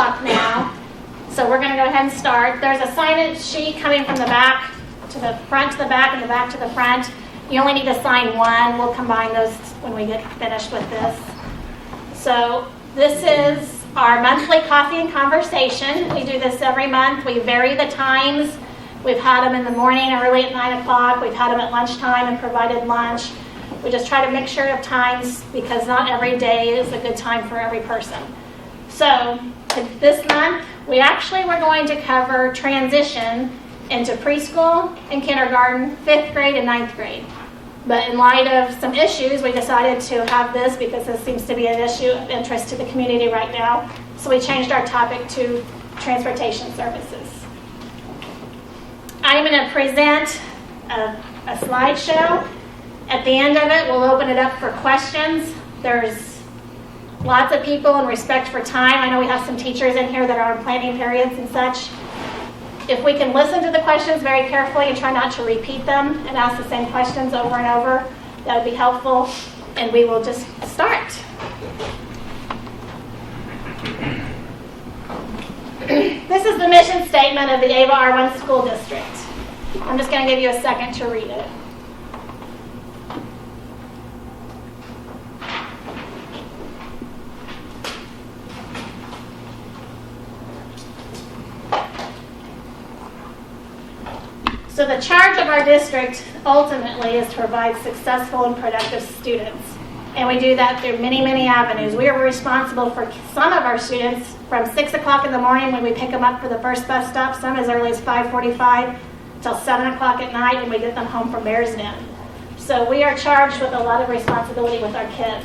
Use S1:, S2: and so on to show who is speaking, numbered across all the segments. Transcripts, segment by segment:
S1: o'clock now, so we're going to go ahead and start. There's a sign-in sheet coming from the back to the front to the back and the back to the front. You only need to sign one. We'll combine those when we get finished with this. So this is our monthly coffee and conversation. We do this every month. We vary the times. We've had them in the morning, early at 9 o'clock. We've had them at lunchtime and provided lunch. We just try to make sure of times because not every day is a good time for every person. So this month, we actually were going to cover transition into preschool and kindergarten, 5th grade and 9th grade. But in light of some issues, we decided to have this because this seems to be an issue of interest to the community right now. So we changed our topic to transportation services. I'm going to present a slideshow. At the end of it, we'll open it up for questions. There's lots of people in respect for time. I know we have some teachers in here that are on planning periods and such. If we can listen to the questions very carefully and try not to repeat them and ask the same questions over and over, that would be helpful. And we will just start. This is the mission statement of the Ava R1 School District. I'm just going to give you a second to read it. So the charge of our district ultimately is to provide successful and productive students. And we do that through many, many avenues. We are responsible for some of our students from 6 o'clock in the morning when we pick them up for the first bus stop, some as early as 5:45 till 7 o'clock at night when we get them home from Bears Den. So we are charged with a lot of responsibility with our kids.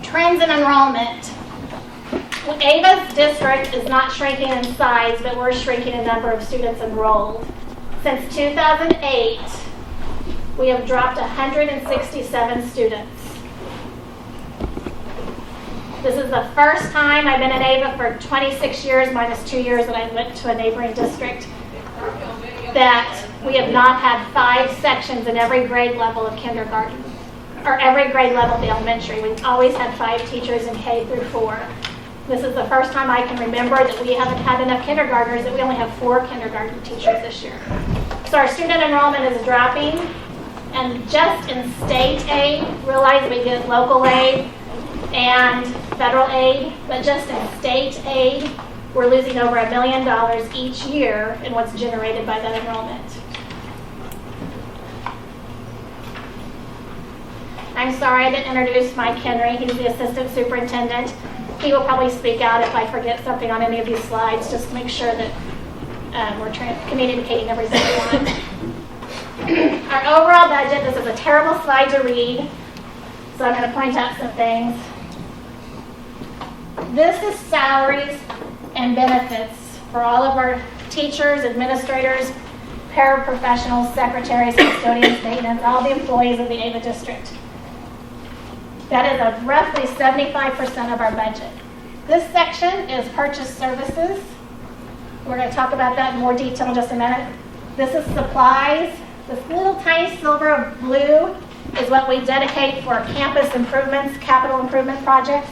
S1: Trends in enrollment. Ava's district is not shrinking in size, but we're shrinking in number of students enrolled. Since 2008, we have dropped 167 students. This is the first time I've been in Ava for 26 years, minus 2 years that I went to a neighboring district, that we have not had 5 sections in every grade level of kindergarten, or every grade level of the elementary. We've always had 5 teachers in K through 4. This is the first time I can remember that we haven't had enough kindergartners, that we only have 4 kindergarten teachers this year. So our student enrollment is dropping, and just in state aid, realize we get local aid and federal aid, but just in state aid, we're losing over $1 million each year in what's generated by that enrollment. I'm sorry I didn't introduce Mike Henry. He's the assistant superintendent. He will probably speak out if I forget something on any of these slides, just to make sure that we're communicating every single one. Our overall budget, this is a terrible slide to read, so I'm going to point out some things. This is salaries and benefits for all of our teachers, administrators, paraprofessionals, secretaries, custodians, maintenance, all the employees of the Ava district. That is a roughly 75% of our budget. This section is purchase services. We're going to talk about that in more detail in just a minute. This is supplies. This little tiny silver of blue is what we dedicate for campus improvements, capital improvement projects.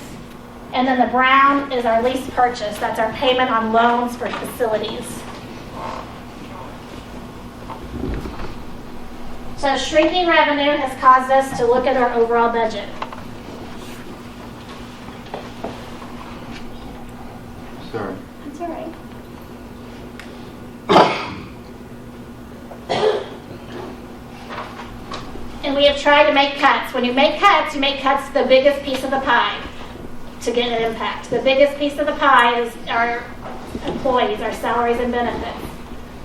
S1: And then the brown is our lease purchase. That's our payment on loans for facilities. So shrinking revenue has caused us to look at our overall budget.
S2: Sorry.
S1: That's all right. And we have tried to make cuts. When you make cuts to the biggest piece of the pie to get an impact. The biggest piece of the pie is our employees, our salaries and benefits.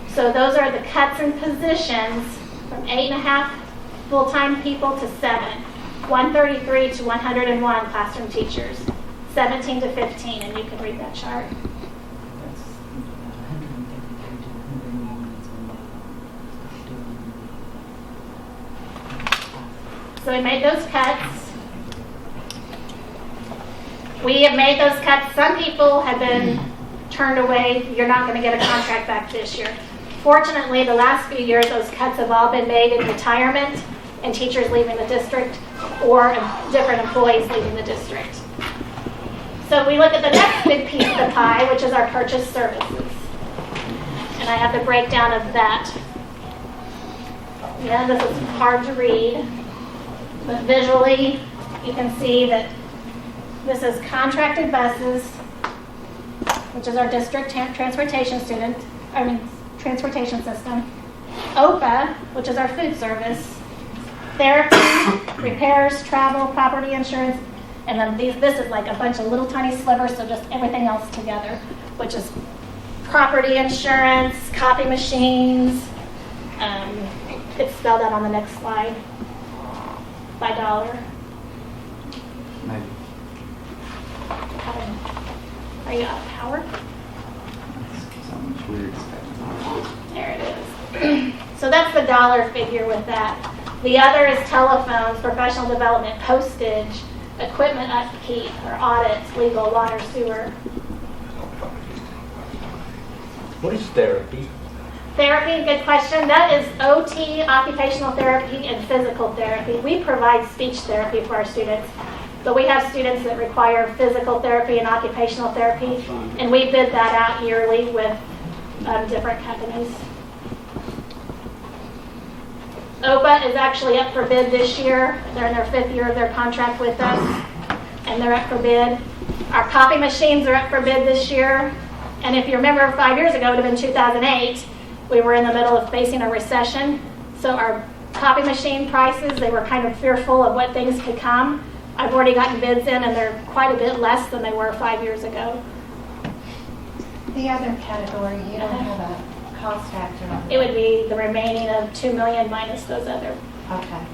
S1: So those are the cuts in positions from 8.5 full-time people to 7, 133 to 101 classroom teachers, 17 to 15, and you can read that chart. So we made those cuts. We have made those cuts. Some people have been turned away. You're not going to get a contract back this year. Fortunately, the last few years, those cuts have all been made in retirement and teachers leaving the district or different employees leaving the district. So we look at the next big piece of the pie, which is our purchase services. And I have the breakdown of that. Yeah, this is hard to read, but visually you can see that this is contracted buses, which is our district transportation system. OPA, which is our food service. Therapy, repairs, travel, property insurance, and then this is like a bunch of little tiny slivers, so just everything else together, which is property insurance, copy machines. It's spelled out on the next slide by dollar.
S2: Maybe.
S1: Are you out of power?
S2: So much weird stuff.
S1: There it is. So that's the dollar figure with that. The other is telephones, professional development, postage, equipment upkeep, or audits, legal, water, sewer.
S3: What is therapy?
S1: Therapy, good question. That is OT, occupational therapy, and physical therapy. We provide speech therapy for our students, but we have students that require physical therapy and occupational therapy, and we bid that out yearly with different companies. OPA is actually up for bid this year. They're in their 5th year of their contract with us, and they're up for bid. Our copy machines are up for bid this year, and if you remember 5 years ago, it would have been 2008. We were in the middle of facing a recession, so our copy machine prices, they were kind of fearful of what things could come. I've already gotten bids in, and they're quite a bit less than they were 5 years ago.
S4: The other category, you don't have a cost factor on it.
S1: It would be the remaining of $2 million minus those other.
S4: Okay.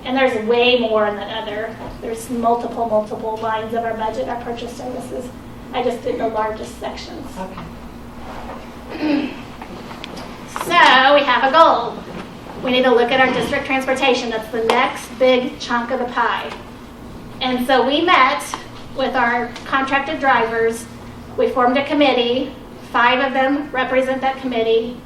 S1: And there's way more in that other. There's multiple lines of our budget, our purchase services. I just did the largest sections.
S4: Okay.
S1: So we have a goal. We need to look at our district transportation. That's the next big chunk of the pie. And so we met with our contracted drivers. We formed a committee. 5 of them represent that committee,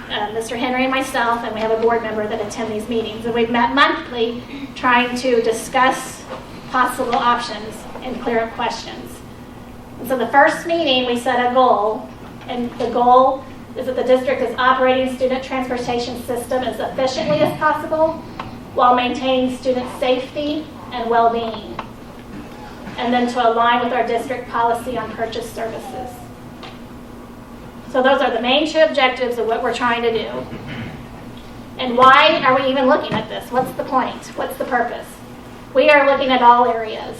S1: Mr. Henry and myself, and we have a board member that attend these meetings. And we've met monthly trying to discuss possible options and clear up questions. And so the first meeting, we set a goal, and the goal is that the district is operating student transportation system as efficiently as possible while maintaining student safety and well-being, and then to align with our district policy on purchase services. So those are the main 2 objectives of what we're trying to do. And why are we even looking at this? What's the point? What's the purpose? We are looking at all areas.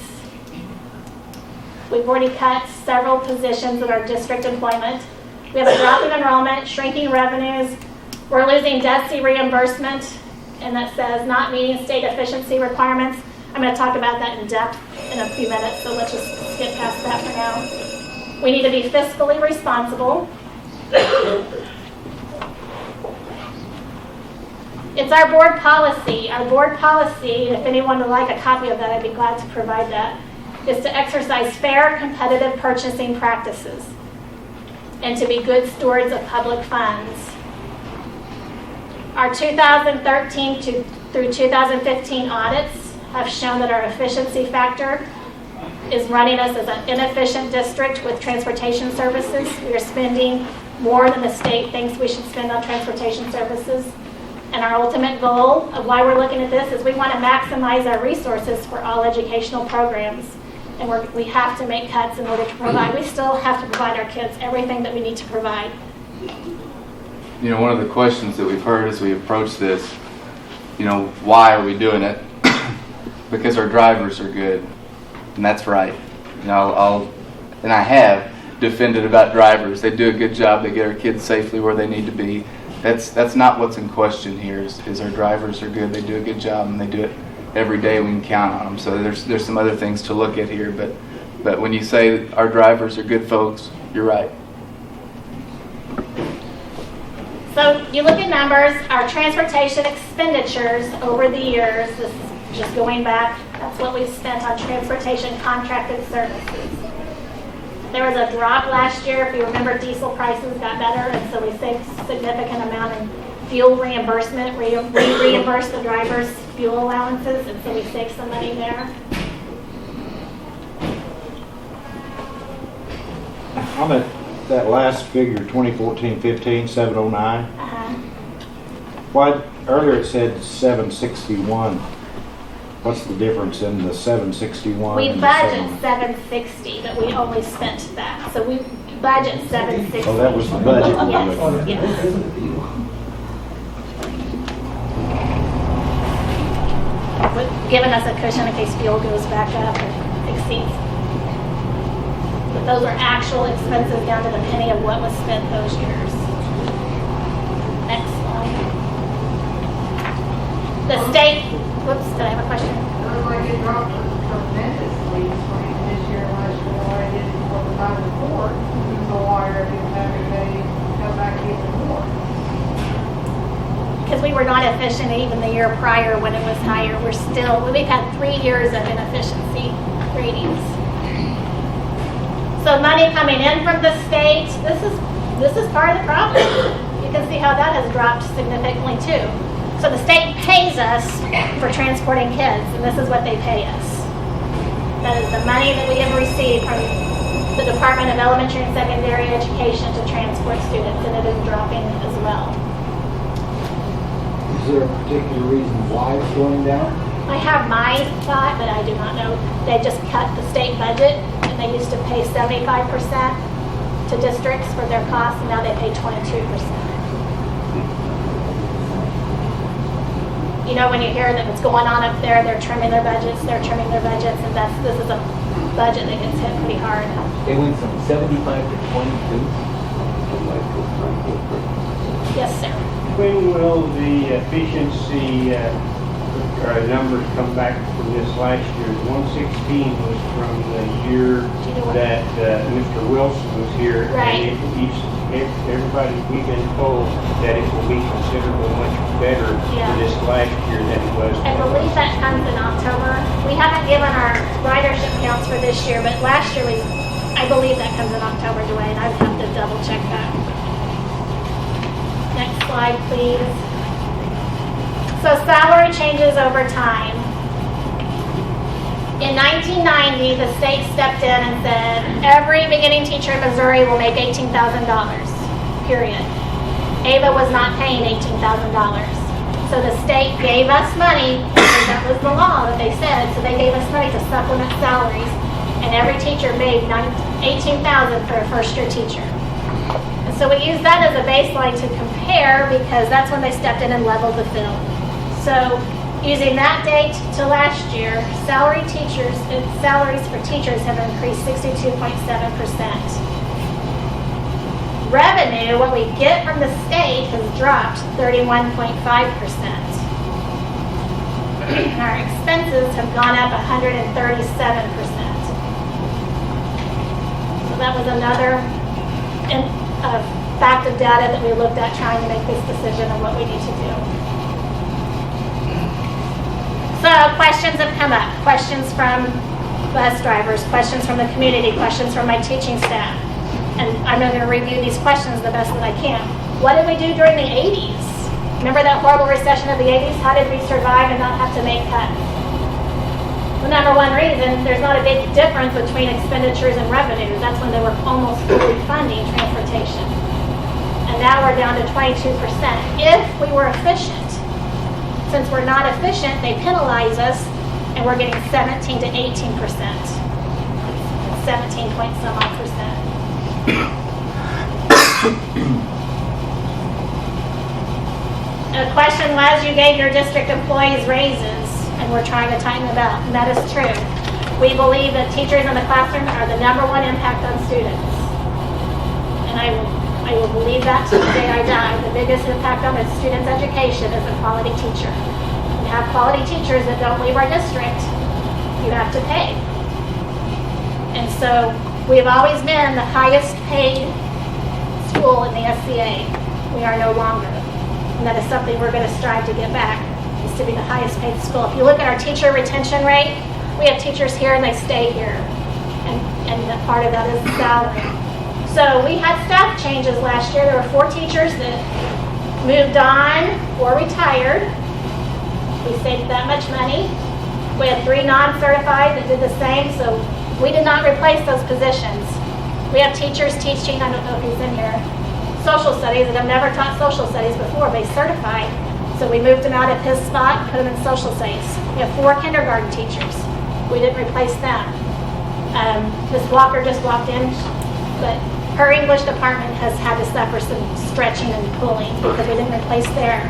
S1: We've already cut several positions in our district employment. We have a drop in enrollment, shrinking revenues. We're losing Desi reimbursement, and that says not meeting state efficiency requirements. I'm going to talk about that in depth in a few minutes, so let's just skip past that for now. We need to be fiscally responsible. It's our board policy. Our board policy, if anyone would like a copy of that, I'd be glad to provide that, is to exercise fair, competitive purchasing practices and to be good stewards of public funds. Our 2013 through 2015 audits have shown that our efficiency factor is running us as an inefficient district with transportation services. We are spending more than the state thinks we should spend on transportation services. And our ultimate goal of why we're looking at this is we want to maximize our resources for all educational programs. And we have to make cuts in order to provide. We still have to provide our kids everything that we need to provide.
S2: You know, one of the questions that we've heard as we approach this, you know, why are we doing it? Because our drivers are good. And that's right. You know, I have defended about drivers. They do a good job. They get our kids safely where they need to be. That's not what's in question here. Is our drivers are good. They do a good job, and they do it every day. We can count on them. So there's some other things to look at here. But when you say our drivers are good folks, you're right.
S1: So you look at numbers. Our transportation expenditures over the years, this is just going back, that's what we've spent on transportation contracted services. There was a drop last year. If you remember, diesel prices got better, and so we saved a significant amount in fuel reimbursement, we reimburse the driver's fuel allowances, and so we save some money there.
S5: On that last figure, 2014-15, 709, why, earlier it said 761. What's the difference in the 761
S1: We
S5: and the
S1: budget
S5: 709?
S1: 760, but we only spent that, so we budget 760.
S5: Oh, that was the budget.
S1: Yes, yes. But giving us a cushion in case fuel goes back up and exceeds. But those are actual expenses down to the penny of what was spent those years. Next slide. The state, whoops, did I have a question?
S6: Looks like it dropped tremendously between this year and last year, what I did for the time before. So why are you having to come back even more?
S1: Because we were not efficient even the year prior when it was higher. We've had 3 years of inefficiency ratings. So money coming in from the state, this is part of the problem. You can see how that has dropped significantly too. So the state pays us for transporting kids, and this is what they pay us. That is the money that we have received from the Department of Elementary and Secondary Education to transport students, and it is dropping as well.
S3: Is there a particular reason why it's going down?
S1: I have my thought, but I do not know. They just cut the state budget, and they used to pay 75% to districts for their costs, and now they pay 22%. You know, when you hear that what's going on up there, they're trimming their budgets, and this is a budget that gets hit pretty hard.
S3: It went from 75 to 22.
S1: Yes, sir.
S7: When will the efficiency numbers come back from this last year? 116 was from the year that Mr. Wilson was here.
S1: Right.
S7: And everybody, we've been told that it will be considerably much better
S1: Yeah.
S7: this last year than it was.
S1: I believe that comes in October. We haven't given our ridership counts for this year, but last year I believe that comes in October, Dwayne. I'd have to double check that. Next slide, please. So salary changes over time. In 1990, the state stepped in and said, every beginning teacher in Missouri will make $18,000, period. Ava was not paying $18,000. So the state gave us money, because that was the law that they said, so they gave us money to supplement salaries, and every teacher made $18,000 for a first-year teacher. And so we used that as a baseline to compare, because that's when they stepped in and leveled the field. So using that date to last year, salaries for teachers have increased 62.7%. Revenue, what we get from the state, has dropped 31.5%. And our expenses have gone up 137%. So that was another fact of data that we looked at trying to make this decision on what we need to do. So questions have come up. Questions from bus drivers, questions from the community, questions from my teaching staff. And I'm going to review these questions the best that I can. What did we do during the 80s? Remember that horrible recession of the 80s? How did we survive and not have to make cuts? The number one reason, there's not a big difference between expenditures and revenue. That's when they were almost fully funding transportation. And now we're down to 22%. If we were efficient, since we're not efficient, they penalize us, and we're getting 17 to 18%. 17 point some odd percent. The question was, you gave your district employees raises, and we're trying to tighten the belt, and that is true. We believe that teachers in the classroom are the number one impact on students. And I will believe that to the day I die. The biggest impact on a student's education is a quality teacher. You have quality teachers that don't leave our district, you have to pay. And so we have always been the highest paid school in the SCA. We are no longer. And that is something we're going to strive to get back, is to be the highest paid school. If you look at our teacher retention rate, we have teachers here and they stay here. And part of that is salary. So we had staff changes last year. There were 4 teachers that moved on or retired. We saved that much money. We had 3 non-certified that did the same, so we did not replace those positions. We have teachers teaching, I don't know if he's in here, social studies that have never taught social studies before. They certified. So we moved him out of his spot and put him in social studies. We have 4 kindergarten teachers. We didn't replace them. Ms. Walker just walked in, but her English department has had to suffer some stretching and pulling because we didn't replace there.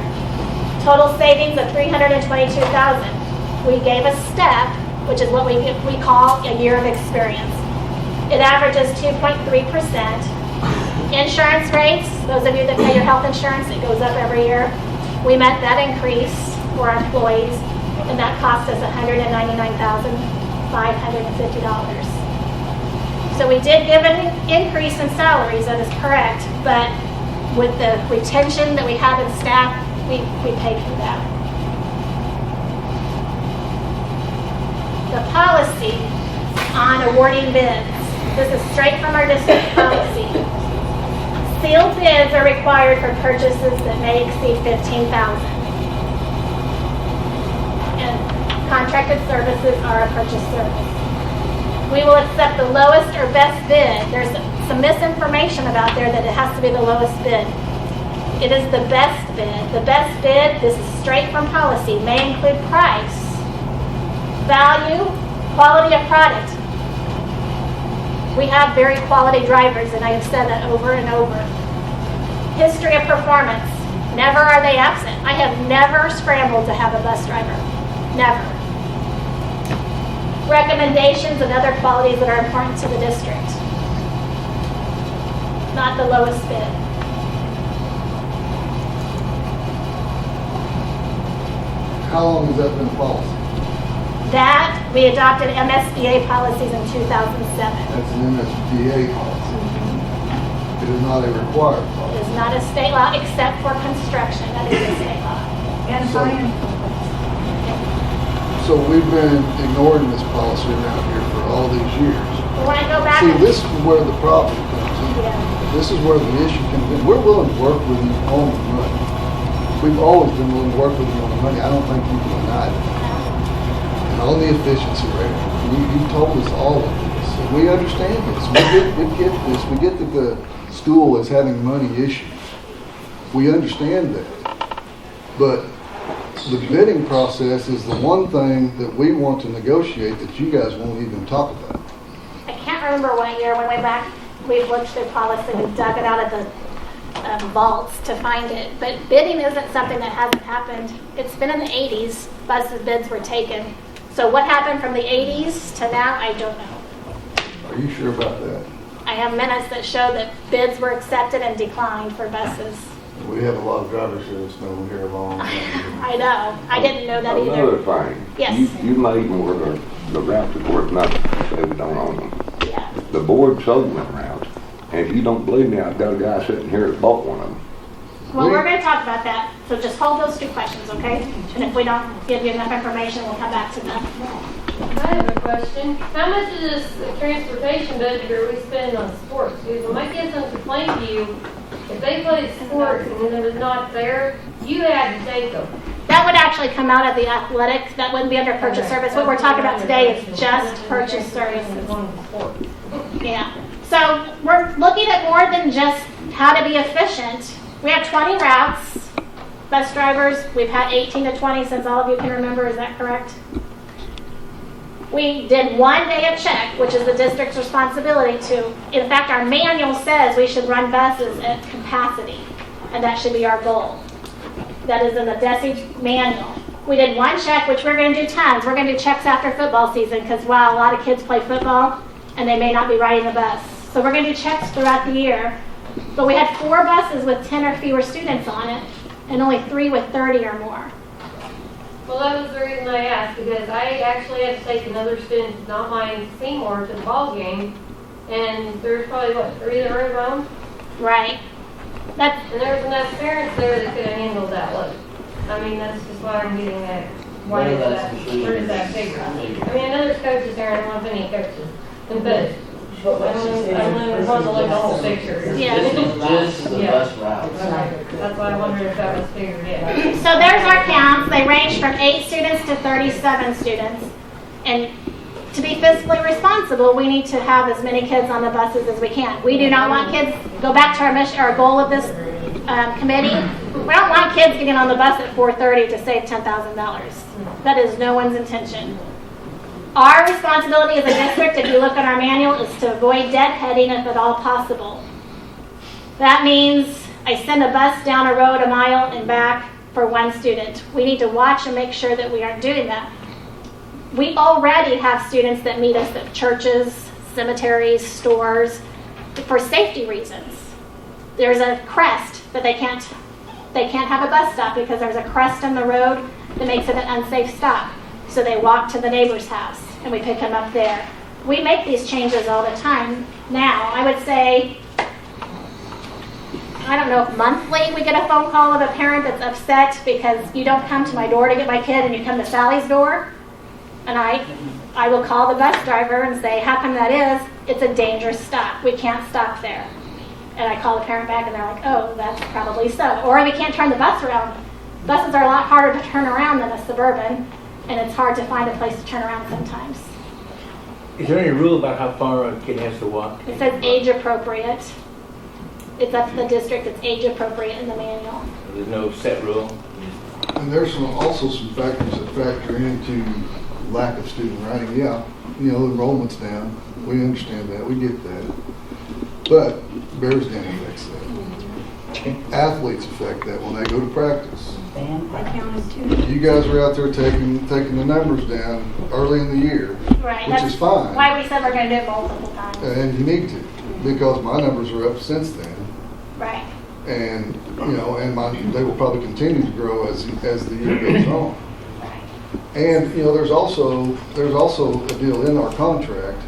S1: Total savings of $322,000. We gave a step, which is what we call a year of experience. It averages 2.3%. Insurance rates, those of you that pay your health insurance, it goes up every year. We met that increase for our employees, and that cost us $199,550. So we did give an increase in salaries, that is correct, but with the retention that we have in staff, we paid for that. The policy on awarding bids. This is straight from our district policy. Sealed bids are required for purchases that may exceed $15,000. And contracted services are a purchase service. We will accept the lowest or best bid. There's some misinformation about there that it has to be the lowest bid. It is the best bid. The best bid, this is straight from policy, may include price, value, quality of product. We have very quality drivers, and I have said that over and over. History of performance. Never are they absent. I have never scrambled to have a bus driver. Never. Recommendations and other qualities that are important to the district. Not the lowest bid.
S8: How long has that been policy?
S1: That, we adopted MSBA policies in 2007.
S8: That's an MSBA policy. It is not a required
S1: It
S8: policy.
S1: is not a state law except for construction. That is a state law.
S4: And
S8: So-
S4: fine.
S8: So we've been ignoring this policy around here for all these years.
S1: We want to go back
S8: See,
S1: and...
S8: this is where the problem comes in.
S1: Yeah.
S8: This is where the issue comes in. We're willing to work with you on the money. We've always been willing to work with you on the money. I don't think you can deny that. And on the efficiency rate, you told us all of this. And we understand this. We get this. We get that the school is having money issues. We understand that. But the bidding process is the one thing that we want to negotiate that you guys won't even talk about.
S1: I can't remember what year when we looked through policy, we dug it out of the vaults to find it. But bidding isn't something that hasn't happened. It's been in the 80s, buses bids were taken. So what happened from the 80s to now, I don't know.
S8: Are you sure about that?
S1: I have minutes that show that bids were accepted and declined for buses.
S8: We have a lot of drivers here that's been here a long time.
S1: I know. I didn't know that
S9: Another
S1: either.
S9: thing.
S1: Yes.
S9: You made them where the routes are worth nothing, so we don't own them.
S1: Yeah.
S9: The board sold them routes, and if you don't believe me, I've got a guy sitting here that bought one of them.
S1: Well, we're going to talk about that. So just hold those 2 questions, okay? And if we don't give you enough information, we'll come back to them.
S10: I have a question. How much of this transportation budget are we spending on sports? Because when my kids don't complain to you, if they played sports and it was not there, you had to take them.
S1: That would actually come out of the athletics. That wouldn't be under purchase service. What we're talking about today is just purchase services. Yeah. So we're looking at more than just how to be efficient. We have 20 routes. Bus drivers, we've had 18 to 20 since all of you can remember. Is that correct? We did 1 day of check, which is the district's responsibility to. In fact, our manual says we should run buses at capacity, and that should be our goal. That is in the Desi manual. We did 1 check, which we're going to do tons. We're going to do checks after football season because, wow, a lot of kids play football, and they may not be riding the bus. So we're going to do checks throughout the year. But we had 4 buses with 10 or fewer students on it, and only 3 with 30 or more.
S10: Well, that was the reason I asked, because I actually had to take another student, not mine, Seymour, to the ball game, and there's probably, 3 that rode home?
S1: Right. That's
S10: And there was enough parents there that could have handled that load. I mean, that's just why I'm getting at, where does that figure? I mean, I know there's coaches there, I don't know if any coaches, but I'm puzzling the whole picture.
S1: Yeah.
S11: Just the
S10: Yeah.
S11: bus routes.
S10: That's why I wondered if that was figured in.
S1: So there's our counts. They range from 8 students to 37 students. And to be fiscally responsible, we need to have as many kids on the buses as we can. We do not want kids, go back to our mission, our goal of this committee. We don't want kids getting on the bus at 4:30 to save $10,000. That is no one's intention. Our responsibility as a district, if you look at our manual, is to avoid deadheading if at all possible. That means I send a bus down a road a mile and back for one student. We need to watch and make sure that we aren't doing that. We already have students that meet us at churches, cemeteries, stores, for safety reasons. There's a crest that they can't have a bus stop because there's a crest in the road that makes it an unsafe stop. So they walk to the neighbor's house and we pick them up there. We make these changes all the time now. I would say, I don't know if monthly we get a phone call of a parent that's upset because you don't come to my door to get my kid and you come to Sally's door. And I will call the bus driver and say, how come that is? It's a dangerous stop. We can't stop there. And I call the parent back and they're like, oh, that's probably so. Or we can't turn the bus around. Buses are a lot harder to turn around than a Suburban, and it's hard to find a place to turn around sometimes.
S3: Is there any rule about how far a kid has to walk?
S1: It says age appropriate. It's up to the district. It's age appropriate in the manual.
S3: There's no set rule?
S8: And there's also some factors that factor into lack of student writing. Yeah, enrollment's down. We understand that. We get that. But bears down affects that. Athletes affect that when they go to practice. You guys are out there taking the numbers down early in the year,
S1: Right.
S8: which is fine.
S1: Why we said we're going to do it multiple times.
S8: And you need to, because my numbers are up since then.
S1: Right.
S8: And, they will probably continue to grow as the year goes on. And, there's also a deal in our contract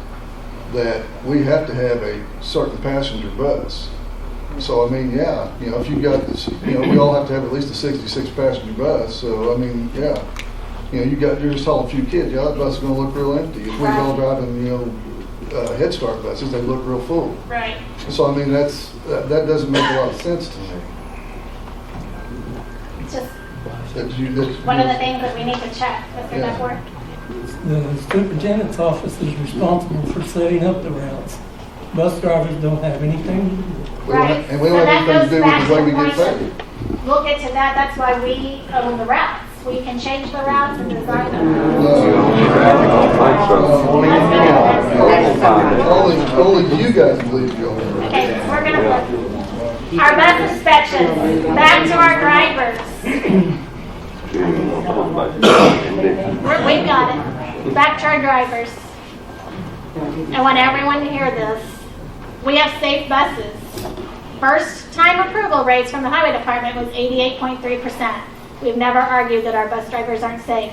S8: that we have to have a certain passenger bus. So, if you've got this, we all have to have at least a 66 passenger bus. So, you're just hauling a few kids. Yeah, that bus is going to look real empty. If we're all driving, Head Start buses, they look real full.
S1: Right.
S8: So, that doesn't make a lot of sense to me.
S1: It's just
S8: That's
S1: one of the things that we need to check. Mr. Duckworth?
S12: The superintendent's office is responsible for setting up the routes. Bus drivers don't have anything.
S1: Right.
S8: And we don't have anything to do with the way we get paid.
S1: We'll get to that. That's why we own the routes. We can change the routes and design them.
S8: Only you guys believe you own it.
S1: Okay, we're going to put our bus inspections. Back to our drivers. We've got it. Back to our drivers. I want everyone to hear this. We have safe buses. First time approval rates from the highway department was 88.3%. We've never argued that our bus drivers aren't safe.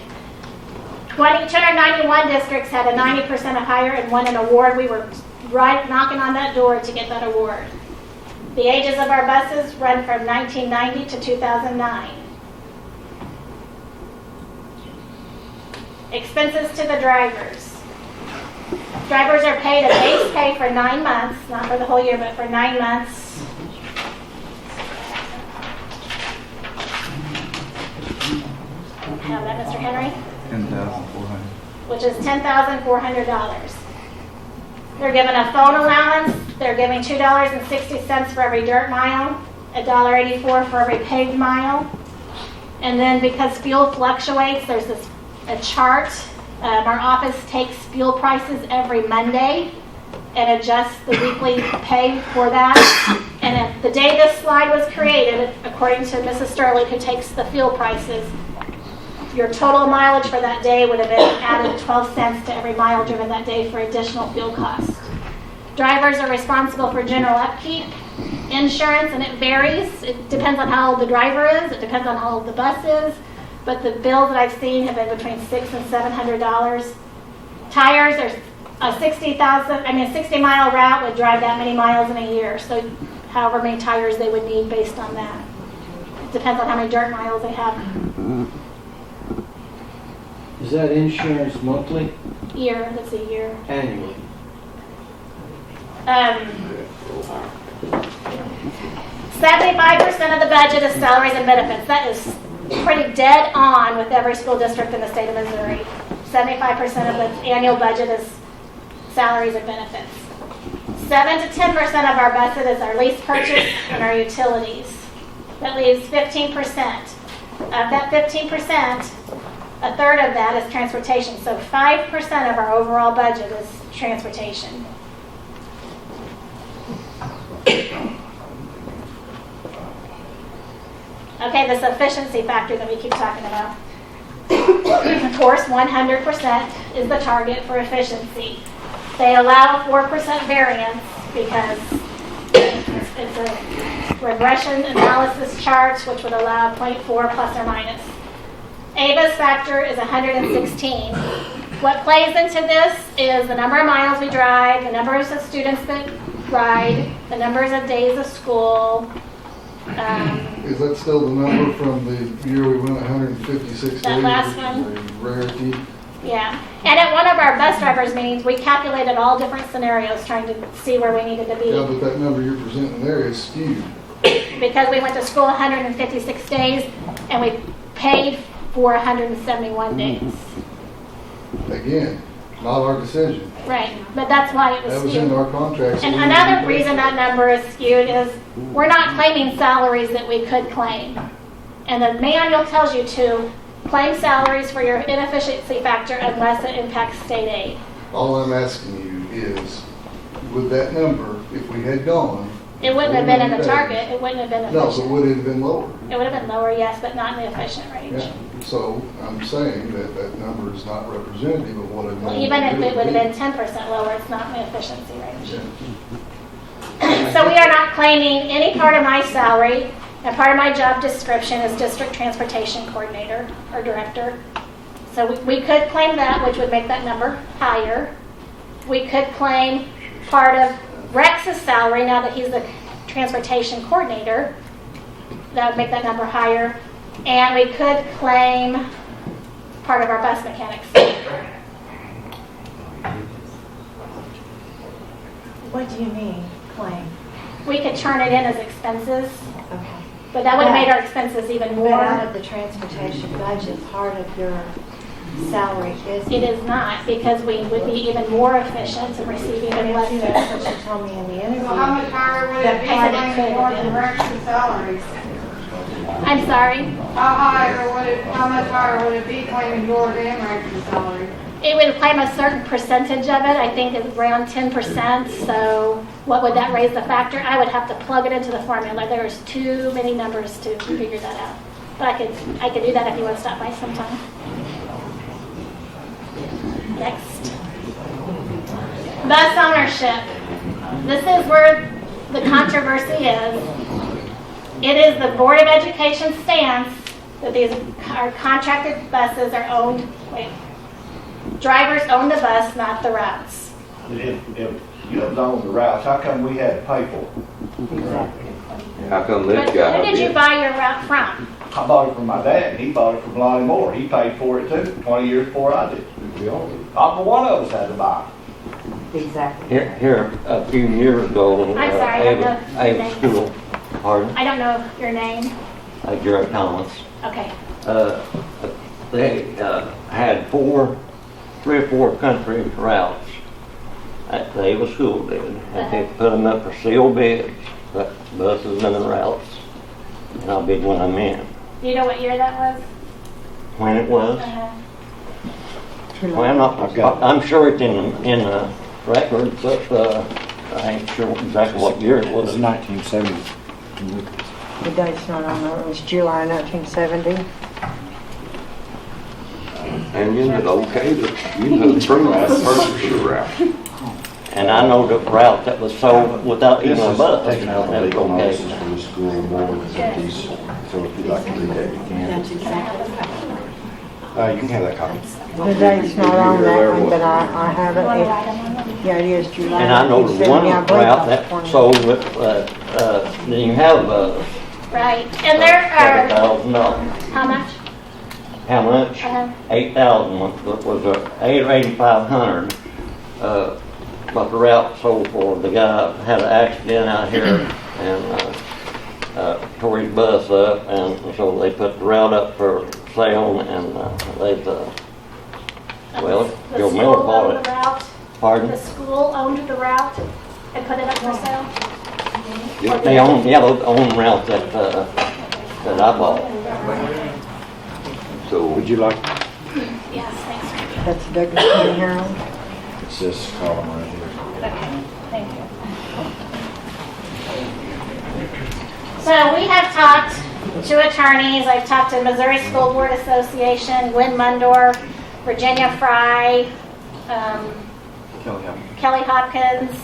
S1: 291 districts had a 90% or higher and won an award. We were right knocking on that door to get that award. The ages of our buses run from 1990 to 2009. Expenses to the drivers. Drivers are paid a base pay for 9 months, not for the whole year, but for 9 months. Have that, Mr. Henry?
S2: $10,400.
S1: Which is $10,400. They're given a phone allowance. They're giving $2.60 for every dirt mile, $1.84 for every paved mile. And then because fuel fluctuates, there's a chart. Our office takes fuel prices every Monday and adjusts the weekly pay for that. And if the day this slide was created, according to Mrs. Sterling, who takes the fuel prices, your total mileage for that day would have been added 12 cents to every mile driven that day for additional fuel costs. Drivers are responsible for general upkeep, insurance, and it varies. It depends on how old the driver is. It depends on how old the bus is. But the bills that I've seen have been between $600 and $700. Tires, there's a 60-mile route would drive that many miles in a year. So however many tires they would need based on that. It depends on how many dirt miles they have.
S3: Is that insurance monthly?
S1: That's a year.
S3: Annually?
S1: 75% of the budget is salaries and benefits. That is pretty dead on with every school district in the state of Missouri. 75% of the annual budget is salaries and benefits. 7 to 10% of our budget is our lease purchase and our utilities. That leaves 15%. Of that 15%, a third of that is transportation. So 5% of our overall budget is transportation. Okay, this efficiency factor that we keep talking about. Of course, 100% is the target for efficiency. They allow 4% variance because it's a regression analysis chart, which would allow 0.4 plus or minus. Ava's factor is 116. What plays into this is the number of miles we drive, the numbers of students that ride, the numbers of days of school.
S8: Is that still the number from the year we went 156
S1: That
S8: days?
S1: last
S8: which
S1: one?
S8: is a rarity.
S1: Yeah. And at one of our bus drivers meetings, we calculated all different scenarios trying to see where we needed to be.
S8: Yeah, but that number you're presenting there is skewed.
S1: Because we went to school 156 days and we paid for 171 days.
S8: Again, not our decision.
S1: Right, but that's why it was
S8: That was in
S1: skewed.
S8: our contract. so
S1: And
S8: we need to
S1: another
S8: pay
S1: reason
S8: for
S1: that
S8: it.
S1: number is skewed is we're not claiming salaries that we could claim. And the manual tells you to claim salaries for your inefficiency factor unless it impacts state aid.
S8: All I'm asking you is, with that number, if we had gone.
S1: It wouldn't have been in the target, it wouldn't have been
S8: No, but
S1: efficient.
S8: would it have been lower?
S1: It would have been lower, yes, but not in the efficient range.
S8: Yeah. So I'm saying that that number is not representative of what it
S1: Well,
S8: might
S1: even if it would have been 10% lower, it's not in the efficiency range. So we are not claiming any part of my salary, and part of my job description is district transportation coordinator or director. So we could claim that, which would make that number higher. We could claim part of Rex's salary now that he's the transportation coordinator. That would make that number higher. And we could claim part of our bus mechanics.
S4: What do you mean, claim?
S1: We could turn it in as expenses,
S4: Okay.
S1: but that would have made our expenses even
S4: But out
S1: more.
S4: of the transportation budget, part of your salary is.
S1: It is not, because we would be even more efficient in receiving even less.
S4: That's what you told me in the interview.
S6: So how much higher would it be
S1: That part it
S6: claiming
S1: could
S6: more
S1: have
S6: than
S1: been.
S6: Rex's salaries?
S1: I'm sorry,
S6: How much higher would it be claiming yours and Rex's salary?
S1: it would claim a certain percentage of it, I think it's around 10%, so what would that raise the factor? I would have to plug it into the formula, there's too many numbers to figure that out. But I could do that if you want to stop by sometime. Next. Bus ownership. This is where the controversy is. It is the Board of Education stance that these are contracted buses are owned, drivers own the bus, not the routes.
S11: If you don't own the routes, how come we had to pay for it?
S9: How come
S1: But
S9: this guy
S1: who did you
S9: did?
S1: buy your route from?
S11: I bought it from my dad, he bought it from Lonnie Moore, he paid for it too, 20 years before I did. One of us had to buy it.
S4: Exactly.
S13: Here, a few years ago,
S1: I'm sorry, I don't know your
S13: Ava
S1: name.
S13: School, pardon,
S1: I don't know your name.
S13: Jerry Thomas,
S1: Okay.
S13: they had 3 or 4 country routes at the Ava School did, and they put them up for sealed bids, but buses and the routes, and I bid one of them in.
S1: Do you know what year that was?
S13: When it was,
S1: Uh-huh.
S13: well, I'm sure it's in the records, but I ain't sure exactly what year it was.
S5: 1970.
S14: The date's not on there, it was July 1970.
S9: And you did okay to, you did pretty much purchase the route.
S13: And I know the route that was sold without even a bus.
S5: Taking out the
S13: That's
S5: legal
S13: okay.
S5: notices for the school board, so if you'd like to read that, you can. You can have that copy.
S14: The date's not on that one, but I have
S1: You want to
S14: it.
S1: write them on them?
S14: Yeah, it is July
S13: And I know the one
S14: 1970. I believe
S13: route
S14: that's
S13: that
S14: one.
S13: sold with, didn't have
S1: Right. And there are,
S13: $7,000.
S1: how much?
S13: How much?
S1: Uh-huh.
S13: 8,000 was 8,500. but the route sold for the guy had an accident out here and tore his bus up, and so they put the route up for sale, and they've well,
S1: The
S13: Joe
S1: school
S13: Miller bought
S1: owned
S13: it.
S1: the route.
S13: Pardon?
S1: The school owned the route and put it up for sale.
S13: They own, yeah, they own the route that I bought.
S9: So would you like?
S1: Yes, thanks.
S14: That's Douglas County Herald.
S5: It's this column right here.
S1: Okay, thank you. So we have talked to attorneys. I've talked to Missouri School Board Association, Wynn Mundor, Virginia Fry, Kelly Hopkins,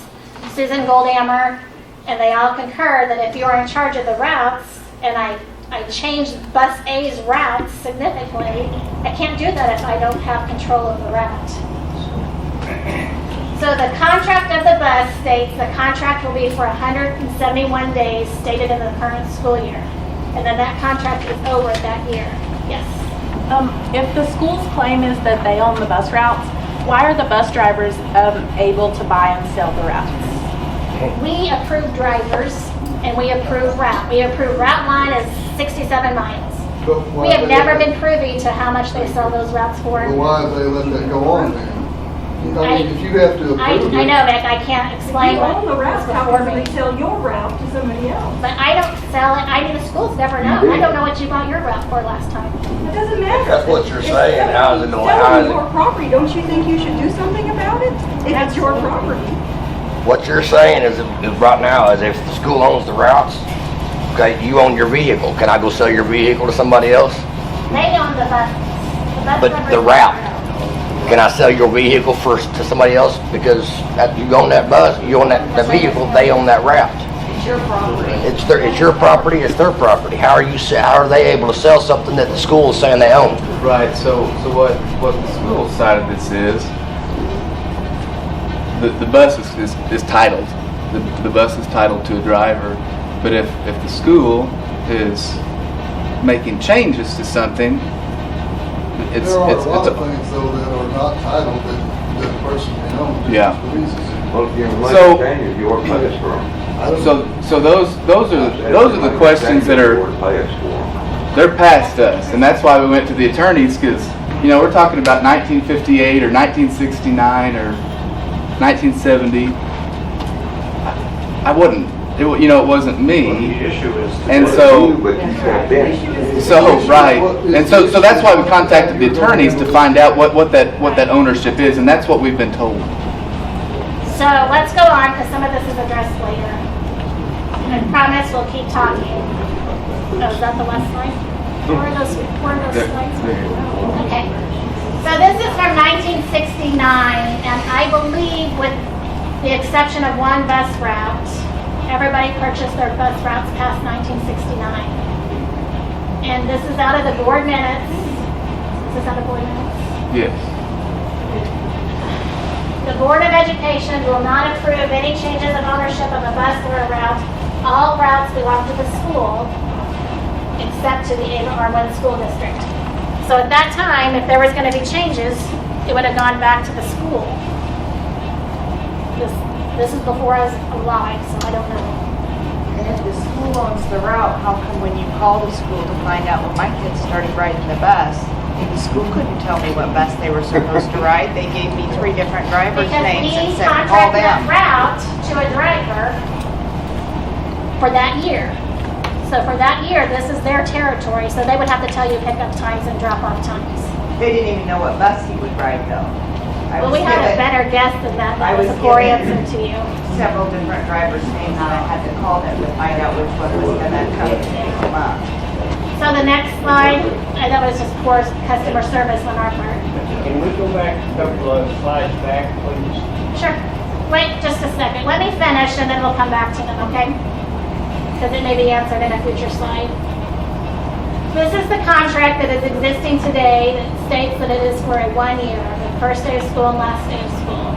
S1: Susan Goldammer, and they all concur that if you're in charge of the routes, and I changed Bus A's routes significantly, I can't do that if I don't have control of the route. So the contract of the bus states the contract will be for 171 days stated in the current school year. And then that contract is over that year. Yes.
S15: If the school's claim is that they own the bus routes, why are the bus drivers able to buy and sell the routes?
S1: We approve drivers and we approve route. We approve route line is 67 miles.
S8: But why
S1: We have
S8: they
S1: never
S8: let-
S1: been privy to how much they sell those routes for.
S8: But why have they let that go on then? I mean, if you have to
S1: I
S8: approve it.
S1: know, Mick, I can't explain
S15: You
S1: what
S15: own the routes,
S1: was
S15: how
S1: before
S15: can
S1: me.
S15: they sell your route to somebody else?
S1: But I don't sell it. The schools never know. I don't know what you bought your route for last time.
S15: It doesn't matter.
S11: That's what you're
S15: It's
S11: saying. How is it going? How
S15: selling
S11: is it?
S15: your property. Don't you think you should do something about it? If it's your property.
S16: What you're saying is right now is if the school owns the routes, okay, you own your vehicle. Can I go sell your vehicle to somebody else?
S1: They own the bus.
S16: But the route, can I sell your vehicle to somebody else? Because you own that bus, you own that vehicle, they own that route.
S15: It's your property.
S16: It's your property, it's their property. How are they able to sell something that the school is saying they own?
S2: Right, so what the school side of this is, the bus is titled. The bus is titled to a driver, but if the school is making changes to something, it's
S8: There are a lot of things though that are not titled that the person may own.
S2: Yeah.
S9: Well, if you make
S2: So-
S9: changes, you ought to pay us for them.
S2: So those are the questions that are, they're past us, and that's why we went to the attorneys, because we're talking about 1958 or 1969 or 1970. I wouldn't. It wasn't me. And so right. And so that's why we contacted the attorneys to find out what that ownership is, and that's what we've been told.
S1: So let's go on because some of this is addressed later. I promise we'll keep talking. Oh, is that the last slide? Where are those slides? Okay. So this is from 1969, and I believe with the exception of one bus route, everybody purchased their bus routes past 1969. And this is out of the board minutes. Is this out of board minutes?
S2: Yes.
S1: The Board of Education will not approve any changes of ownership of a bus or a route. All routes belong to the school, except to the Ava Armwood School District. So at that time, if there was going to be changes, it would have gone back to the school. This is before I was alive, so I don't know.
S4: And if the school owns the route, how come when you call the school to find out when my kids started riding the bus, the school couldn't tell me what bus they were supposed to ride? They gave me 3 different drivers'
S1: Because
S4: names and
S1: we
S4: said, call
S1: contracted that
S4: them.
S1: route to a driver for that year. So for that year, this is their territory, so they would have to tell you pickup times and drop-off times.
S4: They didn't even know what bus he would ride though.
S1: Well, we had a better guess than that. That was a poor answer to you.
S4: Several different drivers' names and I had to call them to find out which one was gonna come and pick them up.
S1: So the next slide, that was just poor customer service on our part.
S7: Can we go back a couple of slides back, please?
S1: Sure. Wait just a second. Let me finish and then we'll come back to them, okay? Because it may be answered in a future slide. This is the contract that is existing today that states that it is for a 1 year, the first day of school and last day of school.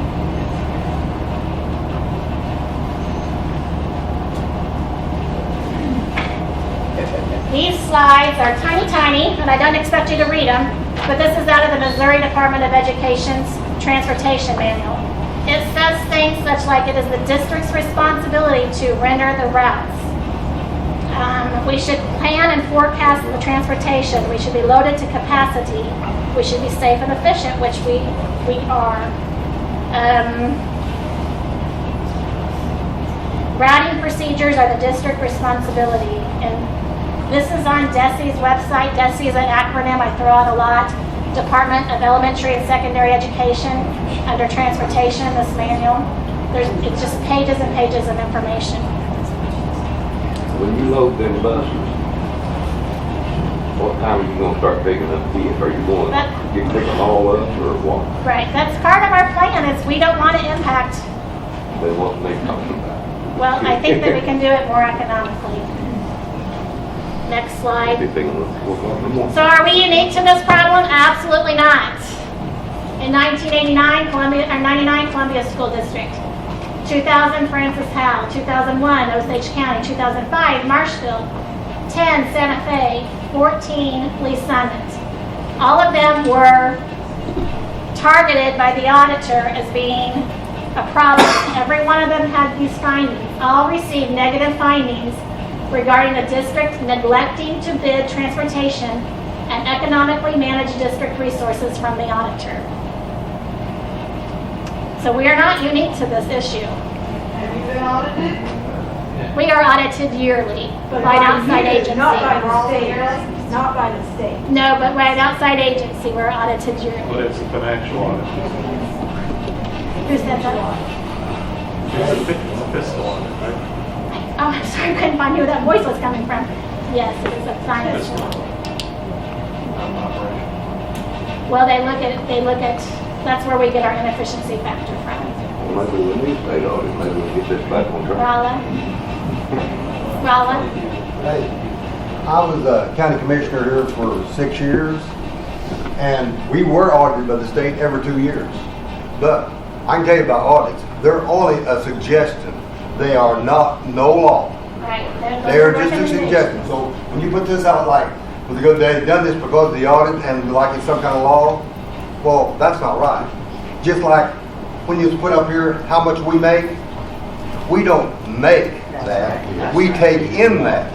S1: These slides are tiny, and I don't expect you to read them, but this is out of the Missouri Department of Education's Transportation Manual. It says things such like it is the district's responsibility to render the routes. We should plan and forecast the transportation. We should be loaded to capacity. We should be safe and efficient, which we are. Routing procedures are the district responsibility. And this is on Desi's website. Desi is an acronym I throw out a lot. Department of Elementary and Secondary Education, under transportation, this manual. It's just pages and pages of information.
S9: When you load them buses, what time are you gonna start picking up kids? Are you going, you pick them all up or what?
S1: Right, that's part of our plan, is we don't want to impact.
S9: They want me talking about.
S1: Well, I think that we can do it more economically. Next slide. So are we unique to this problem? Absolutely not. In 1989, 99 Columbia School District. 2000, Francis Howell. 2001, Osage County. 2005, Marshfield. 10, Santa Fe. 14, Lee Summit. All of them were targeted by the auditor as being a problem. Every one of them had these findings. All received negative findings regarding the district neglecting to bid transportation and economically manage district resources from the auditor. So we are not unique to this issue.
S6: Have you been audited?
S1: We are audited yearly by an outside agency.
S6: Not by the state. Not by the state.
S1: No, but by an outside agency, we're audited yearly.
S17: But it's a financial audit.
S1: Who said that?
S17: It's a fiscal audit, right?
S1: Oh, I'm sorry, I couldn't find who that voice was coming from. Yes, it is a finance. Well, they look at, that's where we get our inefficiency factor from.
S9: Well, maybe we need state audit, maybe we get this back on track.
S1: Rala?
S18: Hey, I was a county commissioner here for 6 years, and we were audited by the state every 2 years. But I can tell you about audits, they're only a suggestion. They are not no law.
S1: Right.
S18: They are just a suggestion. So when you put this out like, well, they've done this because of the audit and like it's some kind of law, well, that's not right. Just like when you put up here how much we make, we don't make that. We take in that.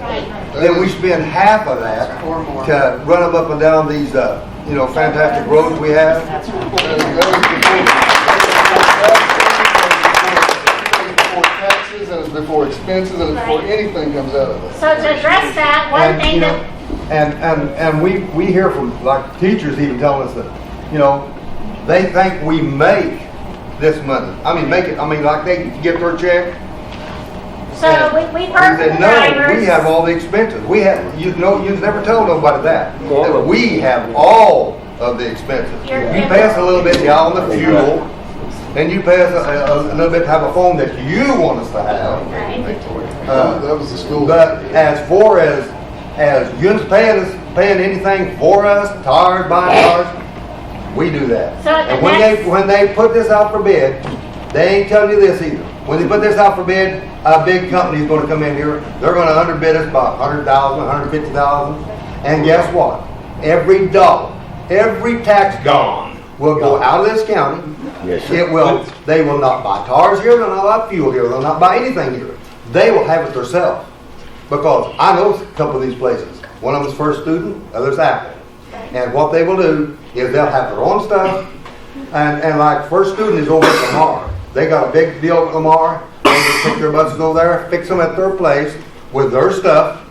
S18: Then we spend half of that to run them up and down these, fantastic roads we have.
S8: Taxes, and it's before expenses, and it's before anything comes out of it.
S1: So to address that, one thing that...
S18: And we hear from, like, teachers even telling us that, they think we make this money. Like they get their check.
S1: So we heard from the drivers.
S18: No, we have all the expenses. We have, you've never told nobody that we have all of the expenses. You pay us a little bit on the fuel, and you pay us a little bit to have a phone that you want us to have.
S8: That was the school.
S18: But as far as you paying anything for us, tires, buying tires, we do that.
S1: So
S18: and when they put this out for bid, they ain't telling you this either. When they put this out for bid, a big company is going to come in here. They're going to underbid us by $100,000, $150,000. And guess what? Every dollar, every tax dollar will go out of this county.
S16: Yes,
S18: It will. They will not buy tires here. They'll not buy fuel here. They'll not buy anything here. They will have it themselves. Because I know a couple of these places. One of them's First Student, other's Apple. And what they will do is they'll have their own stuff. And like First Student is over at Lamar. They got a big deal at Lamar. They just take their buses over there, fix them at their place with their stuff.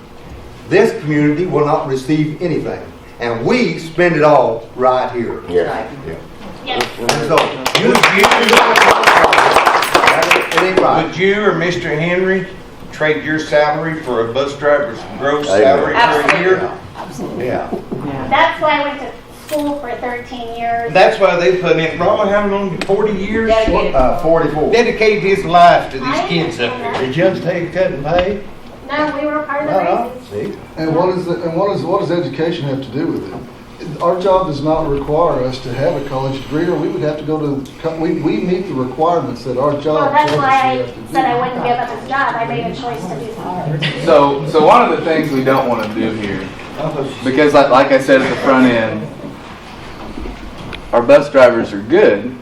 S18: This community will not receive anything. And we spend it all right here.
S16: Yeah.
S1: Yes.
S18: And so, it ain't right.
S19: Would you or Mr. Henry trade your salary for a bus driver's gross salary for a year?
S1: Absolutely.
S19: Yeah.
S1: That's why I went to school for 13 years.
S19: That's why they put in, Ronald, how long, 40 years?
S18: 44.
S19: Dedicated his life to these kids up there.
S18: Did Judge take cut and pay?
S1: No, we were part of the raises.
S18: See?
S8: And what does education have to do with it? Our job does not require us to have a college degree, or we would have to go to, we meet the requirements that our job.
S1: Well, that's why I said I wouldn't give up his job. I made a choice to do something.
S2: So one of the things we don't want to do here, because like I said at the front end, our bus drivers are good,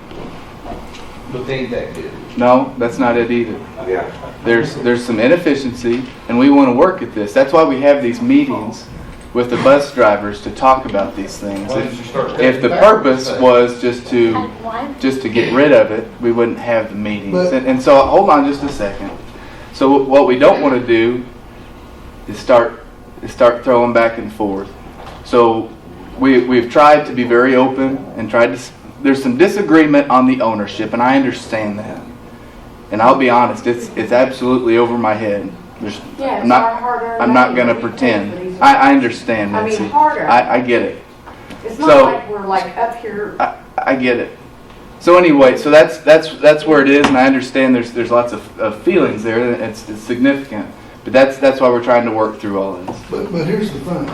S19: But they ain't that good.
S2: No, that's not it either.
S9: Yeah.
S2: There's some inefficiency, and we want to work at this. That's why we have these meetings with the bus drivers to talk about these things.
S19: Why don't you start cutting
S2: If the
S19: back
S2: purpose
S19: on that?
S2: was just to get rid of it, we wouldn't have the meetings.
S8: But-
S2: And so, hold on just a second. So what we don't want to do is start throwing back and forth. So we've tried to be very open and tried to. There's some disagreement on the ownership, and I understand that. And I'll be honest, it's absolutely over my head.
S4: Yeah,
S2: I'm not going to pretend. I understand, Nancy.
S4: harder.
S2: I get it.
S4: It's
S2: So-
S4: like we're like up here.
S2: I get it. So anyway, so that's where it is, and I understand there's lots of feelings there, and it's significant. But that's why we're trying to work through all this.
S8: But here's the thing.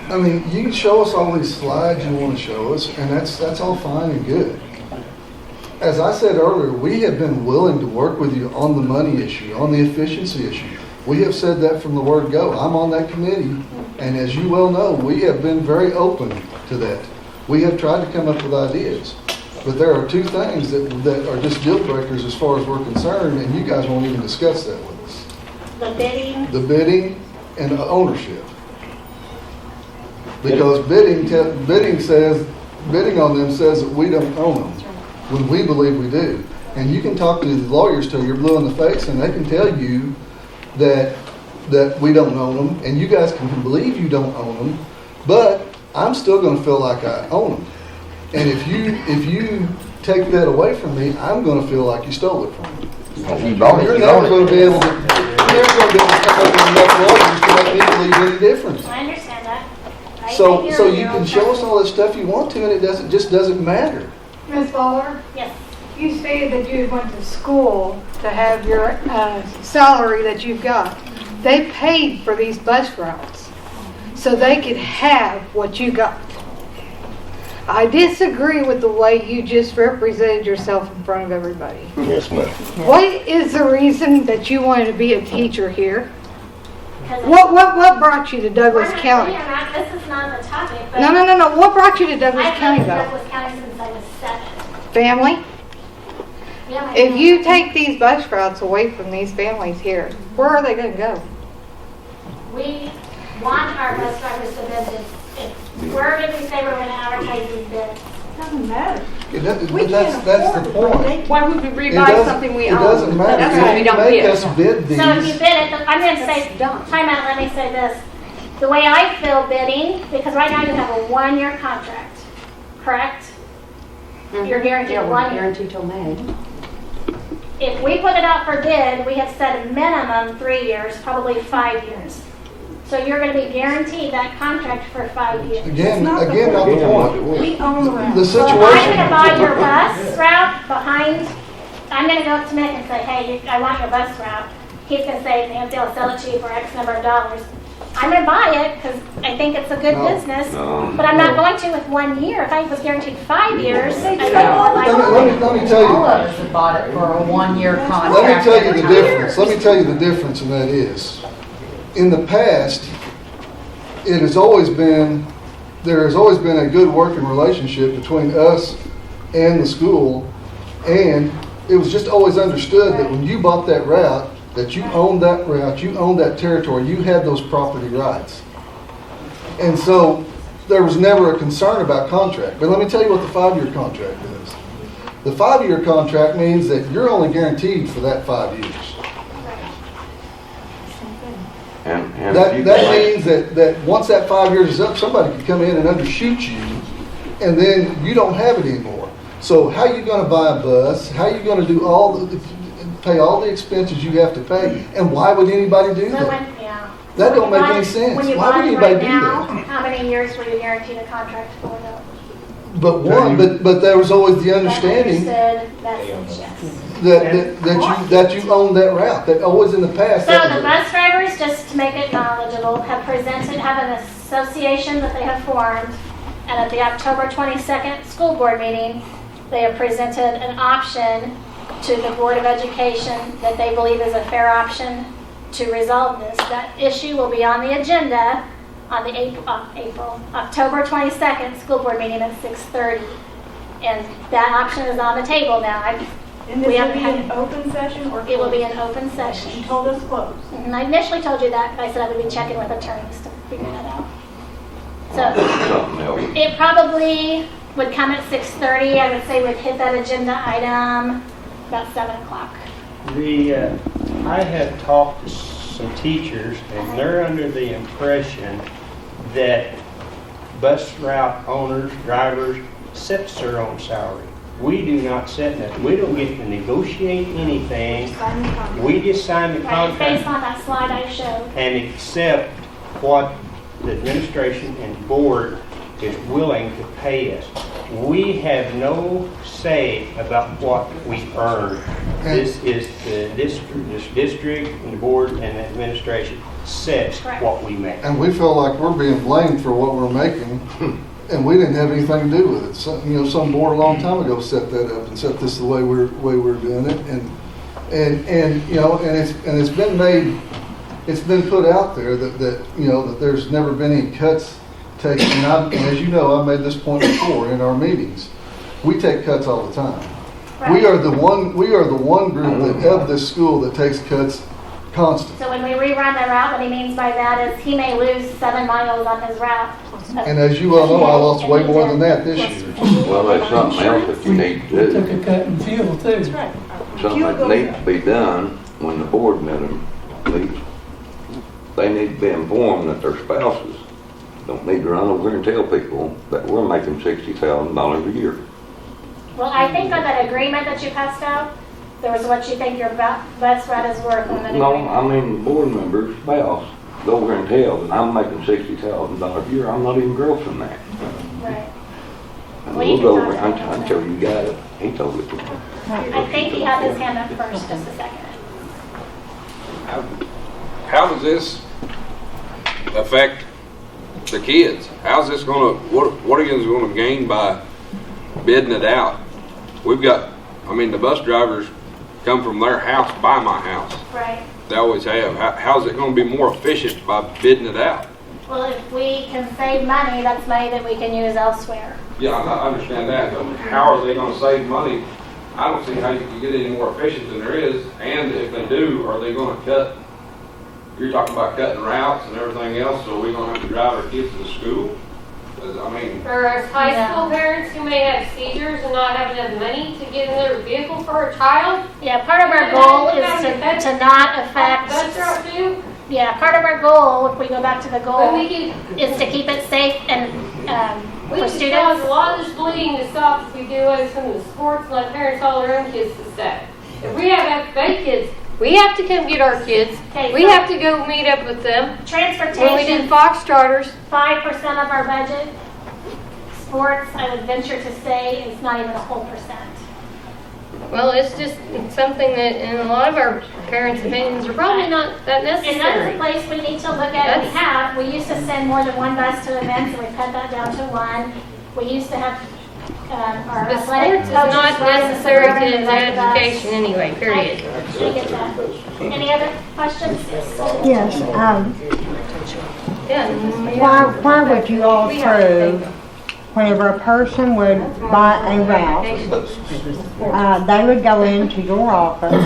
S8: I mean, you can show us all these slides you want to show us, and that's all fine and good. As I said earlier, we have been willing to work with you on the money issue, on the efficiency issue. We have said that from the word go. I'm on that committee, and as you well know, we have been very open to that. We have tried to come up with ideas. But there are two things that are just deal breakers as far as we're concerned, and you guys won't even discuss that with us.
S1: The bidding.
S8: The bidding and the ownership. Because bidding on them says that we don't own them, when we believe we do. And you can talk to the lawyers till you're blue in the face, and they can tell you that we don't own them, and you guys can believe you don't own them, but I'm still going to feel like I own them. And if you take that away from me, I'm going to feel like you stole it from me. You're never going to be able to come up with enough lawyers to make me believe any different.
S1: I understand that.
S8: So you can show us all that stuff you want to, and it just doesn't matter.
S6: Ms. Fuller,
S1: Yes.
S6: you stated that you went to school to have your salary that you've got. They paid for these bus routes so they could have what you got. I disagree with the way you just represented yourself in front of everybody.
S9: Yes, ma'am.
S6: What is the reason that you wanted to be a teacher here?
S1: Because
S6: What brought you to Douglas County?
S1: This is not the topic, but
S6: No. What brought you to Douglas
S1: I've
S6: County
S1: lived in
S6: though?
S1: Douglas County since I was 7.
S6: Family?
S1: Yeah, my
S6: If
S1: family.
S6: you take these bus routes away from these families here, where are they going to go?
S1: We want our bus drivers to bid this. Where did we say we're going to advertise these bids?
S6: Doesn't matter.
S8: That's the point.
S6: Why would we
S8: It
S6: rebuy
S8: doesn't-
S6: something we
S8: It
S6: own?
S8: doesn't matter.
S6: That's why we don't
S8: Make
S6: bid.
S8: us bid these.
S1: So if you bid it, I'm going to say, time out, let me say this. The way I feel bidding, because right now you have a 1-year contract, correct? You're guaranteed 1 year.
S14: Guaranteed till May.
S1: If we put it out for bid, we have set a minimum 3 years, probably 5 years. So you're going to be guaranteed that contract for 5 years.
S8: Again, not the point.
S6: We own the route.
S8: The
S1: So if I'm
S8: situation.
S1: going to buy your bus route behind, I'm going to go up to Mick and say, hey, I want your bus route. He's going to say, Nancy, I'll sell it to you for X number of dollars. I'm going to buy it because I think it's a good business, but I'm not going to with 1 year. If I was guaranteed 5 years, I'd go like,
S8: Let me tell you.
S4: All of us have bought it for a 1-year contract.
S8: Let me tell you the difference. Let me tell you the difference, and that is, in the past, there has always been a good working relationship between us and the school, and it was just always understood that when you bought that route, that you owned that route, you owned that territory, you had those property rights. And so there was never a concern about contract. But let me tell you what the 5-year contract is. The 5-year contract means that you're only guaranteed for that 5 years.
S9: And
S8: That means that once that 5 years is up, somebody could come in and undershoot you, and then you don't have it anymore. So how are you going to buy a bus? How are you going to do pay all the expenses you have to pay? And why would anybody do
S1: so
S8: that?
S1: when, yeah.
S8: That
S1: So
S8: don't
S1: when
S8: make
S1: you
S8: any
S1: buy-
S8: sense.
S1: When you
S8: Why would
S1: buy
S8: anybody
S1: right
S8: do
S1: now,
S8: that?
S1: how many years were you guaranteed a contract for though?
S8: But there was always the understanding
S1: That message, yes.
S8: that you own that route. That always in the past.
S1: So
S8: that was
S1: the
S8: it.
S1: bus drivers, just to make it knowledgeable, have an association that they have formed, and at the October 22nd school board meeting, they have presented an option to the Board of Education that they believe is a fair option to resolve this. That issue will be on the agenda on the October 22nd school board meeting at 6:30. And that option is on the table now.
S15: And this will be an open session or
S1: It will be an open session.
S15: You told us closed.
S1: And I initially told you that, but I said I would be checking with attorneys to figure that out. So
S9: Something else.
S1: it probably would come at 6:30. I would say we'd hit that agenda item about 7 o'clock.
S7: I have talked to some teachers, and they're under the impression that bus route owners, drivers, set their own salary. We do not set that. We don't get to negotiate anything. We just sign the
S1: Right, it's based
S7: contract
S1: on that slide I showed.
S7: and accept what the administration and board is willing to pay us. We have no say about what we earn. This is the district and the board and the administration sets what we make.
S8: And we feel like we're being blamed for what we're making, and we didn't have anything to do with it. So, some board a long time ago set that up and set this the way we're doing it, and it's been made, it's been put out there that there's never been any cuts taken. And as you know, I've made this point before in our meetings. We take cuts all the time.
S1: Right.
S8: We are the one group of this school that takes cuts constant.
S1: So when we rerun the route, what he means by that is he may lose 7 miles on his route.
S8: And as you all know, I lost way more than that this year.
S9: Well, there's something else that you need to
S12: Took
S9: do.
S12: a cut in fuel too.
S9: Something that needs to be done when the board meets. They need to be informed that their spouses don't need to run over there and tell people that we're making $60,000 a year.
S1: Well, I think on that agreement that you passed out, there was what you think your bus route is worth on that
S9: No,
S1: agreement.
S9: I mean, the board member's spouse, go over and tell that I'm making $60,000 a year, I'm not even grossing that.
S1: Right.
S9: And
S1: Well, you
S9: we'll go
S1: can
S9: over,
S1: talk to him.
S9: I'm sure you got it, he told it to me.
S1: I think he had his hand up first, just a second.
S20: How does this affect the kids? How's this gonna, what are you gonna gain by bidding it out? We've got, the bus drivers come from their house by my house.
S1: Right.
S20: They always have. How's it gonna be more efficient by bidding it out?
S1: Well, if we can save money, that's money that we can use elsewhere.
S20: Yeah, I understand that, but how are they gonna save money? I don't see how you can get any more efficient than there is, and if they do, are they gonna cut? You're talking about cutting routes and everything else, so we're gonna have to drive our kids to the school? 'Cause,
S10: For our high school parents who may have seizures and not have enough money to get in their vehicle for a child.
S1: Yeah, part of our goal is to not affect.
S10: Bus route too.
S1: Yeah, part of our goal, if we go back to the goal,
S10: But we can-
S1: is to keep it safe and
S10: We
S1: for
S10: can
S1: students.
S10: cause a lot of this bleeding to stop if we do away with some of the sports and let parents all their own kids to stay. If we have FFA kids, we have to come get our kids.
S1: Okay,
S10: We
S1: so-
S10: have to go meet up with them. When we do
S1: Transportation,
S10: Foxtrotters,
S1: 5% of our budget. Sports, I would venture to say, is not even a whole percent.
S10: well, it's just something that in a lot of our parents' opinions are probably not that
S1: And that's
S10: necessary.
S1: a place we need to look at. We have. We used to send more than one bus to events, and we cut that down to one. We used to have our
S10: But
S1: athletic
S10: sports is
S1: coaches
S10: not
S1: ride the
S10: necessary
S1: Suburban
S10: to
S1: and ride the bus.
S10: education anyway, period.
S1: I get that. Any other questions?
S14: Yes,
S10: Yeah.
S14: why would you all approve whenever a person would buy a route, they would go into your office,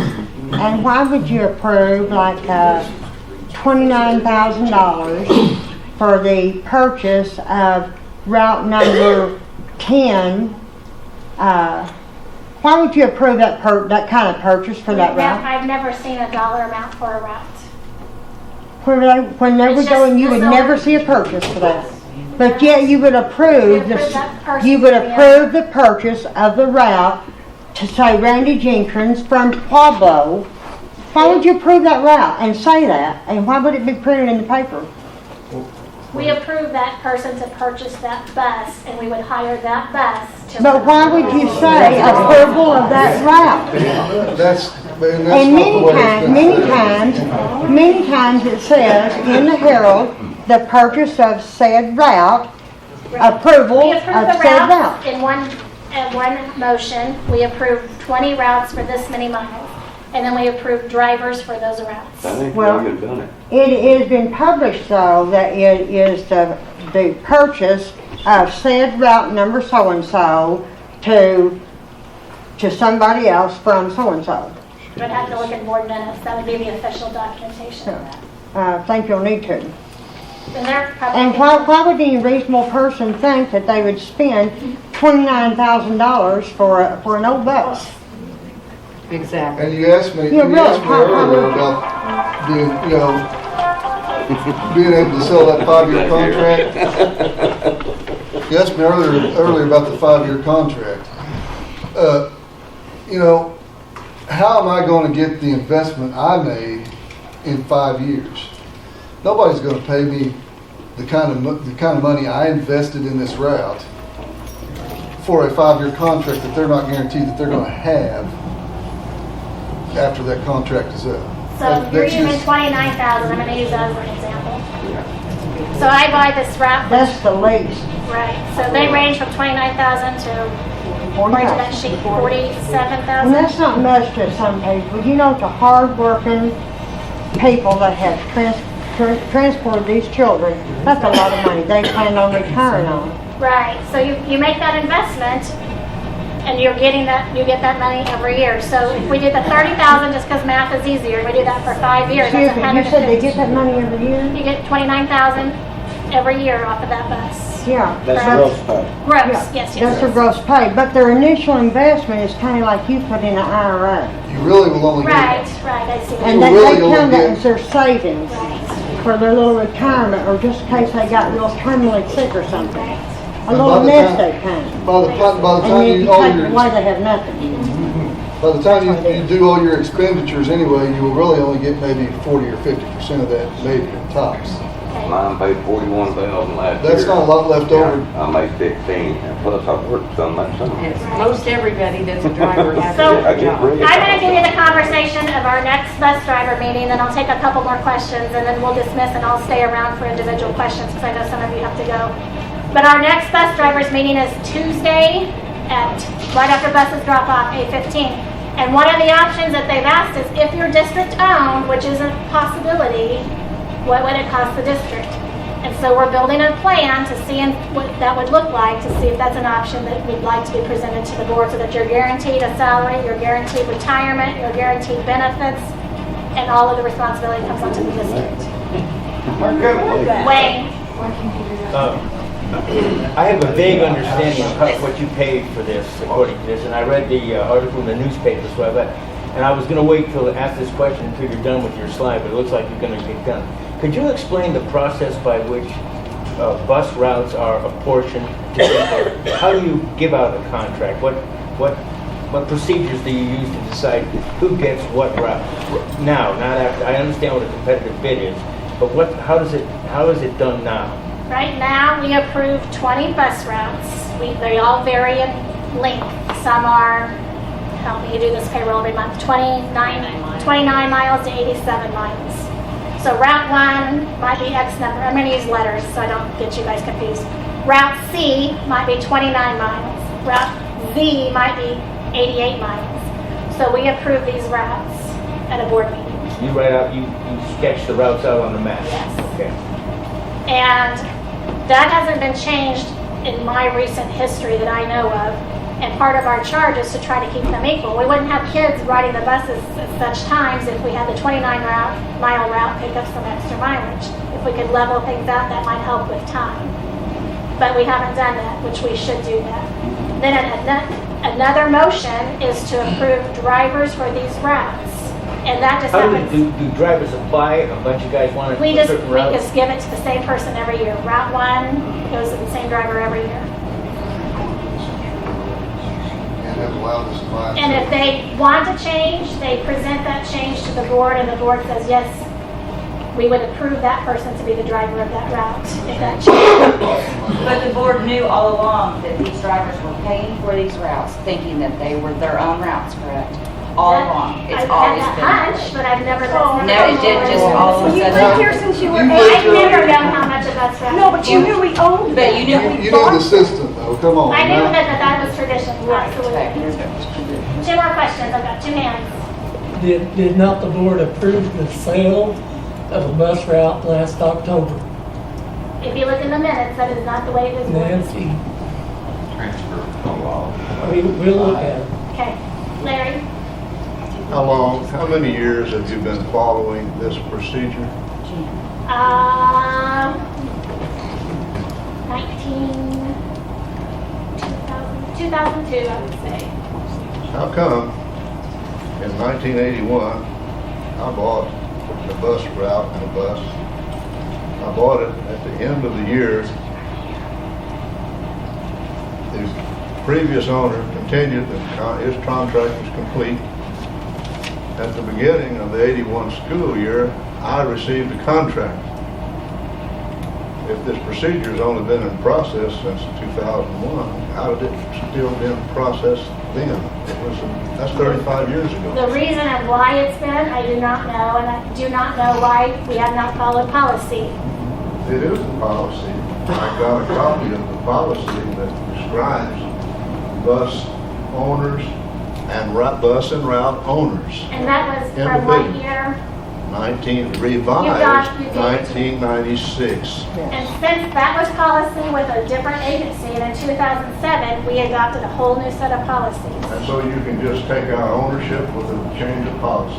S14: and why would you approve like $29,000 for the purchase of route number 10? Why would you approve that kind of purchase for that route?
S1: I've never seen a dollar amount for a route.
S14: When they would go in, you would never see a purchase for that. But yet you would approve the purchase of the route to say Randy Jenkins from Pueblo. Why would you approve that route and say that? And why would it be printed in the paper?
S1: We approve that person to purchase that bus, and we would hire that bus to.
S14: But why would you say approval of that route? And many times it says in the Herald, the purchase of said route, approval
S1: We
S14: of
S1: approve the
S14: said route.
S1: routes in one motion. We approve 20 routes for this many miles, and then we approve drivers for those routes.
S9: I think
S14: Well,
S9: we've done it.
S14: It has been published though that it is the purchase of said route number so-and-so to somebody else from so-and-so.
S1: You would have to look at board minutes. That would be the official documentation of that.
S14: I think you'll need to.
S1: And they're probably.
S14: And why would any reasonable person think that they would spend $29,000 for an old bus?
S4: Exactly.
S8: And you asked me,
S14: Yeah,
S8: you
S14: really,
S8: asked me earlier about being able to sell that 5-year contract. You asked me earlier about the 5-year contract. How am I going to get the investment I made in 5 years? Nobody's going to pay me the kind of money I invested in this route for a 5-year contract that they're not guaranteed that they're going to have after that contract is up.
S1: So you're using $29,000. I'm going to use that as an example. So I buy this route.
S14: That's the least.
S1: Right. So they range from $29,000 to, according to that sheet, $47,000.
S14: And that's not much to some people. You know, to hard-working people that have transported these children, that's a lot of money they plan on retiring on.
S1: Right. So you make that investment, and you get that money every year. So if we did the $30,000, just because math is easier, we do that for 5 years.
S14: Excuse me, you said they get that money every year?
S1: You get $29,000 every year off of that bus.
S14: Yeah.
S3: That's gross pay.
S1: Gross,
S14: Yeah,
S1: yes.
S14: that's their gross pay, but their initial investment is kind of like you put in an IRA.
S8: You really will only
S1: Right,
S8: get
S1: I see.
S14: And they count that as their savings for their little retirement, or just in case they got real terminally sick or something. A little nest egg kind.
S8: by the time
S14: And then
S8: you
S14: you
S8: all
S14: take
S8: your
S14: it away, they have nothing.
S8: by the time you do all your expenditures anyway, you will really only get maybe 40 or 50% of that, maybe at tops.
S9: Mine paid $41,000 last year.
S8: That's not a lot left over.
S9: I made 15, and plus I worked some that summer.
S4: Most everybody that's a driver has
S1: So,
S9: I get ready.
S1: I'm going to give you the conversation of our next bus driver meeting, then I'll take a couple more questions, and then we'll dismiss, and I'll stay around for individual questions, because I know some of you have to go. But our next bus drivers meeting is Tuesday right after buses drop off, 8:15. And one of the options that they've asked is if you're district owned, which is a possibility, what would it cost the district? And so we're building a plan to see what that would look like, to see if that's an option that we'd like to be presented to the board, so that you're guaranteed a salary, you're guaranteed retirement, you're guaranteed benefits, and all of the responsibility comes onto the district. Wayne?
S3: I have a vague understanding of what you paid for this, according to this, and I read the article in the newspaper, and I was going to wait till to ask this question until you're done with your slide, but it looks like you're going to get done. Could you explain the process by which bus routes are apportioned to people? How do you give out a contract? What procedures do you use to decide who gets what route? Now, not after. I understand what a competitive bid is, but how is it done now?
S1: Right now, we approve 20 bus routes. They all vary in length. Some are, help me do this payroll every month, 29 miles to 87 miles. So Route 1 might be X number. I'm going to use letters so I don't get you guys confused. Route C might be 29 miles. Route Z might be 88 miles. So we approve these routes at a board meeting.
S3: You write out, you sketch the routes out on the map?
S1: Yes.
S3: Okay.
S1: And that hasn't been changed in my recent history that I know of. And part of our charge is to try to keep them equal. We wouldn't have kids riding the buses at such times if we had the 29-mile route pick up some extra mileage. If we could level things out, that might help with time. But we haven't done that, which we should do that. Then another motion is to approve drivers for these routes. And that just happens.
S3: Do drivers apply? A bunch of guys want to
S1: We
S3: certain routes?
S1: just give it to the same person every year. Route 1 goes to the same driver every year. And if they want to change, they present that change to the board, and the board says, yes, we would approve that person to be the driver of that route if that changes.
S4: But the board knew all along that these drivers were paying for these routes, thinking that they were their own routes, correct? All along. It's always been.
S1: I've had that hunch, but I've never.
S4: No, it didn't just all of a sudden.
S6: You lived here since you were 8.
S1: I've never known how much of that's route.
S6: No, but you knew we owned
S4: But
S6: them.
S4: you knew.
S8: You know the system, though. Come on.
S1: I knew
S8: now.
S1: that was tradition, absolutely. 2 more questions, I've got 2 hands.
S12: Did not the board approve the sale of a bus route last October?
S1: If you look in the minutes, that is not the way it is.
S12: Nancy,
S17: Transfer.
S12: We'll look at it.
S1: Okay, Larry?
S8: How many years have you been following this procedure?
S1: 2002, I would say.
S8: How come in 1981, I bought a bus route and a bus. I bought it at the end of the year. The previous owner continued, his contract was complete. At the beginning of the 81 school year, I received a contract. If this procedure has only been in process since 2001, how did it still be in process then? That's 35 years ago.
S1: The reason of why it's been, I do not know, and I do not know why we have not followed policy.
S8: It is a policy. I got a copy of the policy that describes bus owners and bus and route owners.
S1: And that was from what year?
S8: Revised 1996.
S1: And since that was policy with a different agency, and in 2007, we adopted a whole new set of policies.
S8: And so you can just take out ownership with a change of policy.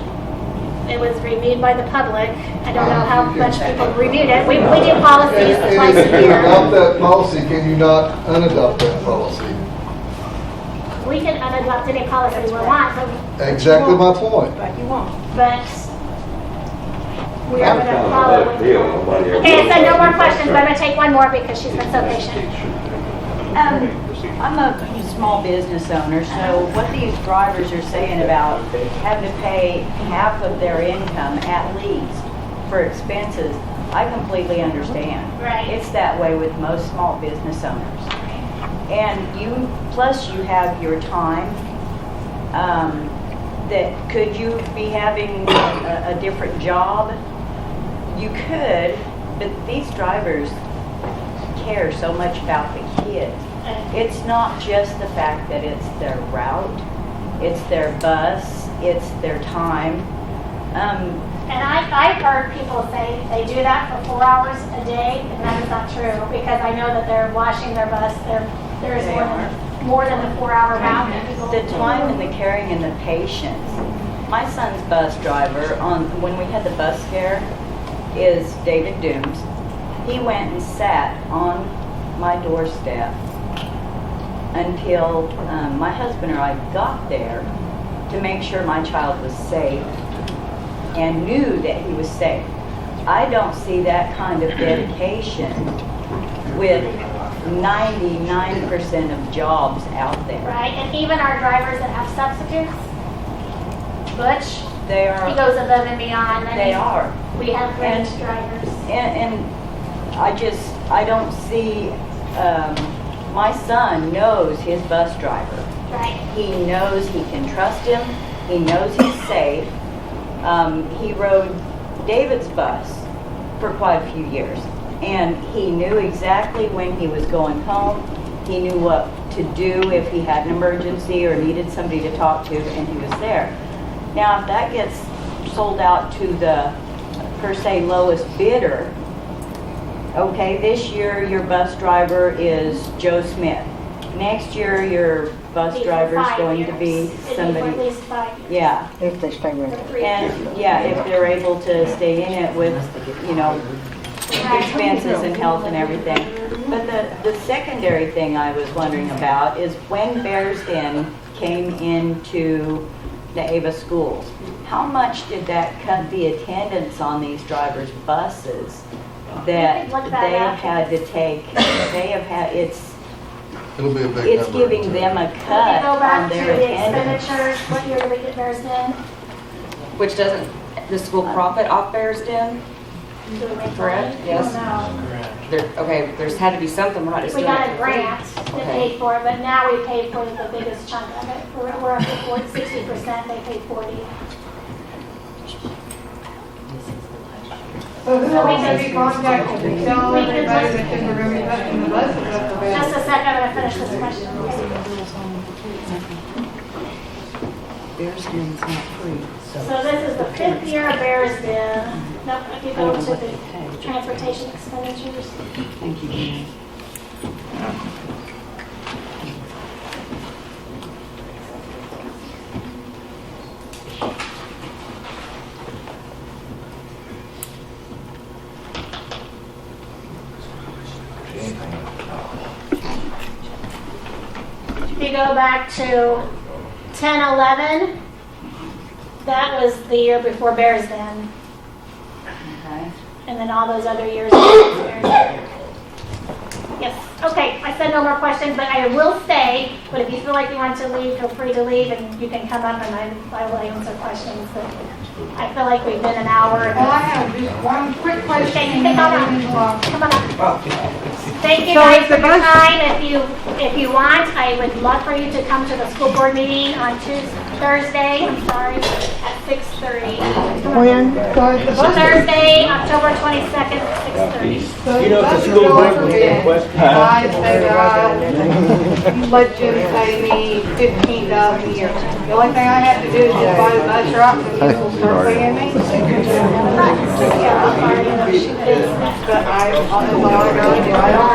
S1: It was reviewed by the public. I don't know how much people reviewed it. We do policies twice a
S8: If you
S1: year.
S8: adopt that policy, can you not unadopt that policy?
S1: We can unadopt any policy we want, but
S8: Exactly my point.
S1: but you won't. But we are going to follow it. Okay, so no more questions, but I'm going to take one more because she's been so patient.
S4: I'm a small business owner, so what these drivers are saying about having to pay half of their income at least for expenses, I completely understand.
S1: Right.
S4: It's that way with most small business owners. And plus you have your time, that could you be having a different job? You could, but these drivers care so much about the kids. It's not just the fact that it's their route, it's their bus, it's their time.
S1: And I've heard people say they do that for 4 hours a day, and that is not true, because I know that they're washing their bus, there's more than a 4-hour route.
S4: The time and the caring and the patience. My son's bus driver, when we had the bus scare, is David Dooms. He went and sat on my doorstep until my husband or I got there to make sure my child was safe and knew that he was safe. I don't see that kind of dedication with 99% of jobs out there.
S1: Right, and even our drivers that have substitutes, Butch,
S4: They are.
S1: he goes above and beyond.
S4: They are.
S1: We have great drivers.
S4: And I don't see, my son knows his bus driver.
S1: Right.
S4: He knows he can trust him. He knows he's safe. He rode David's bus for quite a few years. And he knew exactly when he was going home. He knew what to do if he had an emergency or needed somebody to talk to, and he was there. Now, if that gets sold out to the, per se, lowest bidder, okay, this year your bus driver is Joe Smith. Next year your bus driver is going to be somebody.
S1: At least 5 years.
S4: Yeah.
S14: If they stay with it.
S4: And, yeah, if they're able to stay in it with, expenses and health and everything. But the secondary thing I was wondering about is when Bears Den came into the Ava schools, how much did that cut the attendance on these drivers' buses that they had to take? They have had,
S8: It'll be a big
S4: it's
S8: number.
S4: giving them a
S1: If you
S4: cut
S1: go
S4: on
S1: back to
S4: their
S1: the
S4: attendance.
S1: expenditures, what year did we get Bears Den?
S21: Which doesn't the school profit off Bears Den?
S1: Do we make
S21: Correct,
S1: money?
S21: yes.
S1: Oh, no.
S21: Okay, there's had to be something, we're not just
S1: We
S21: doing
S1: got
S21: it
S1: a
S21: for free.
S1: grant that paid for it, but now we paid for the biggest chunk of it. We're up to 60%, they paid 40%.
S6: So who else have you contacted to tell everybody that they're going to be putting the buses up for bid?
S1: Just a second, I'm gonna finish this question.
S4: Bears Den's not free.
S1: So this is the 5th year of Bears Den. Nope, if you go to the transportation expenditures.
S4: Thank you, Dan.
S1: go back to 10, 11, that was the year before Bears Den. And then all those other years. Yes, okay, I said no more questions, but I will stay, but if you feel like you want to leave, feel free to leave, and you can come up and I will answer questions. But I feel like we've been an hour.
S6: Well, I have just one quick question.
S1: Okay, come on up. Come on up. Thank you
S14: So
S1: guys
S14: is
S1: for
S14: the
S1: your
S14: bus-
S1: time. If you want, I would love for you to come to the school board meeting on Thursday, at 6:30.
S14: When?
S1: Thursday, October 22nd, 6:30.
S3: You know, if the school board was in question.
S6: I said, let Jim pay me $15 a year. The only thing I have to do is just buy the bus route and he will start paying me. But that's all I gotta do. I don't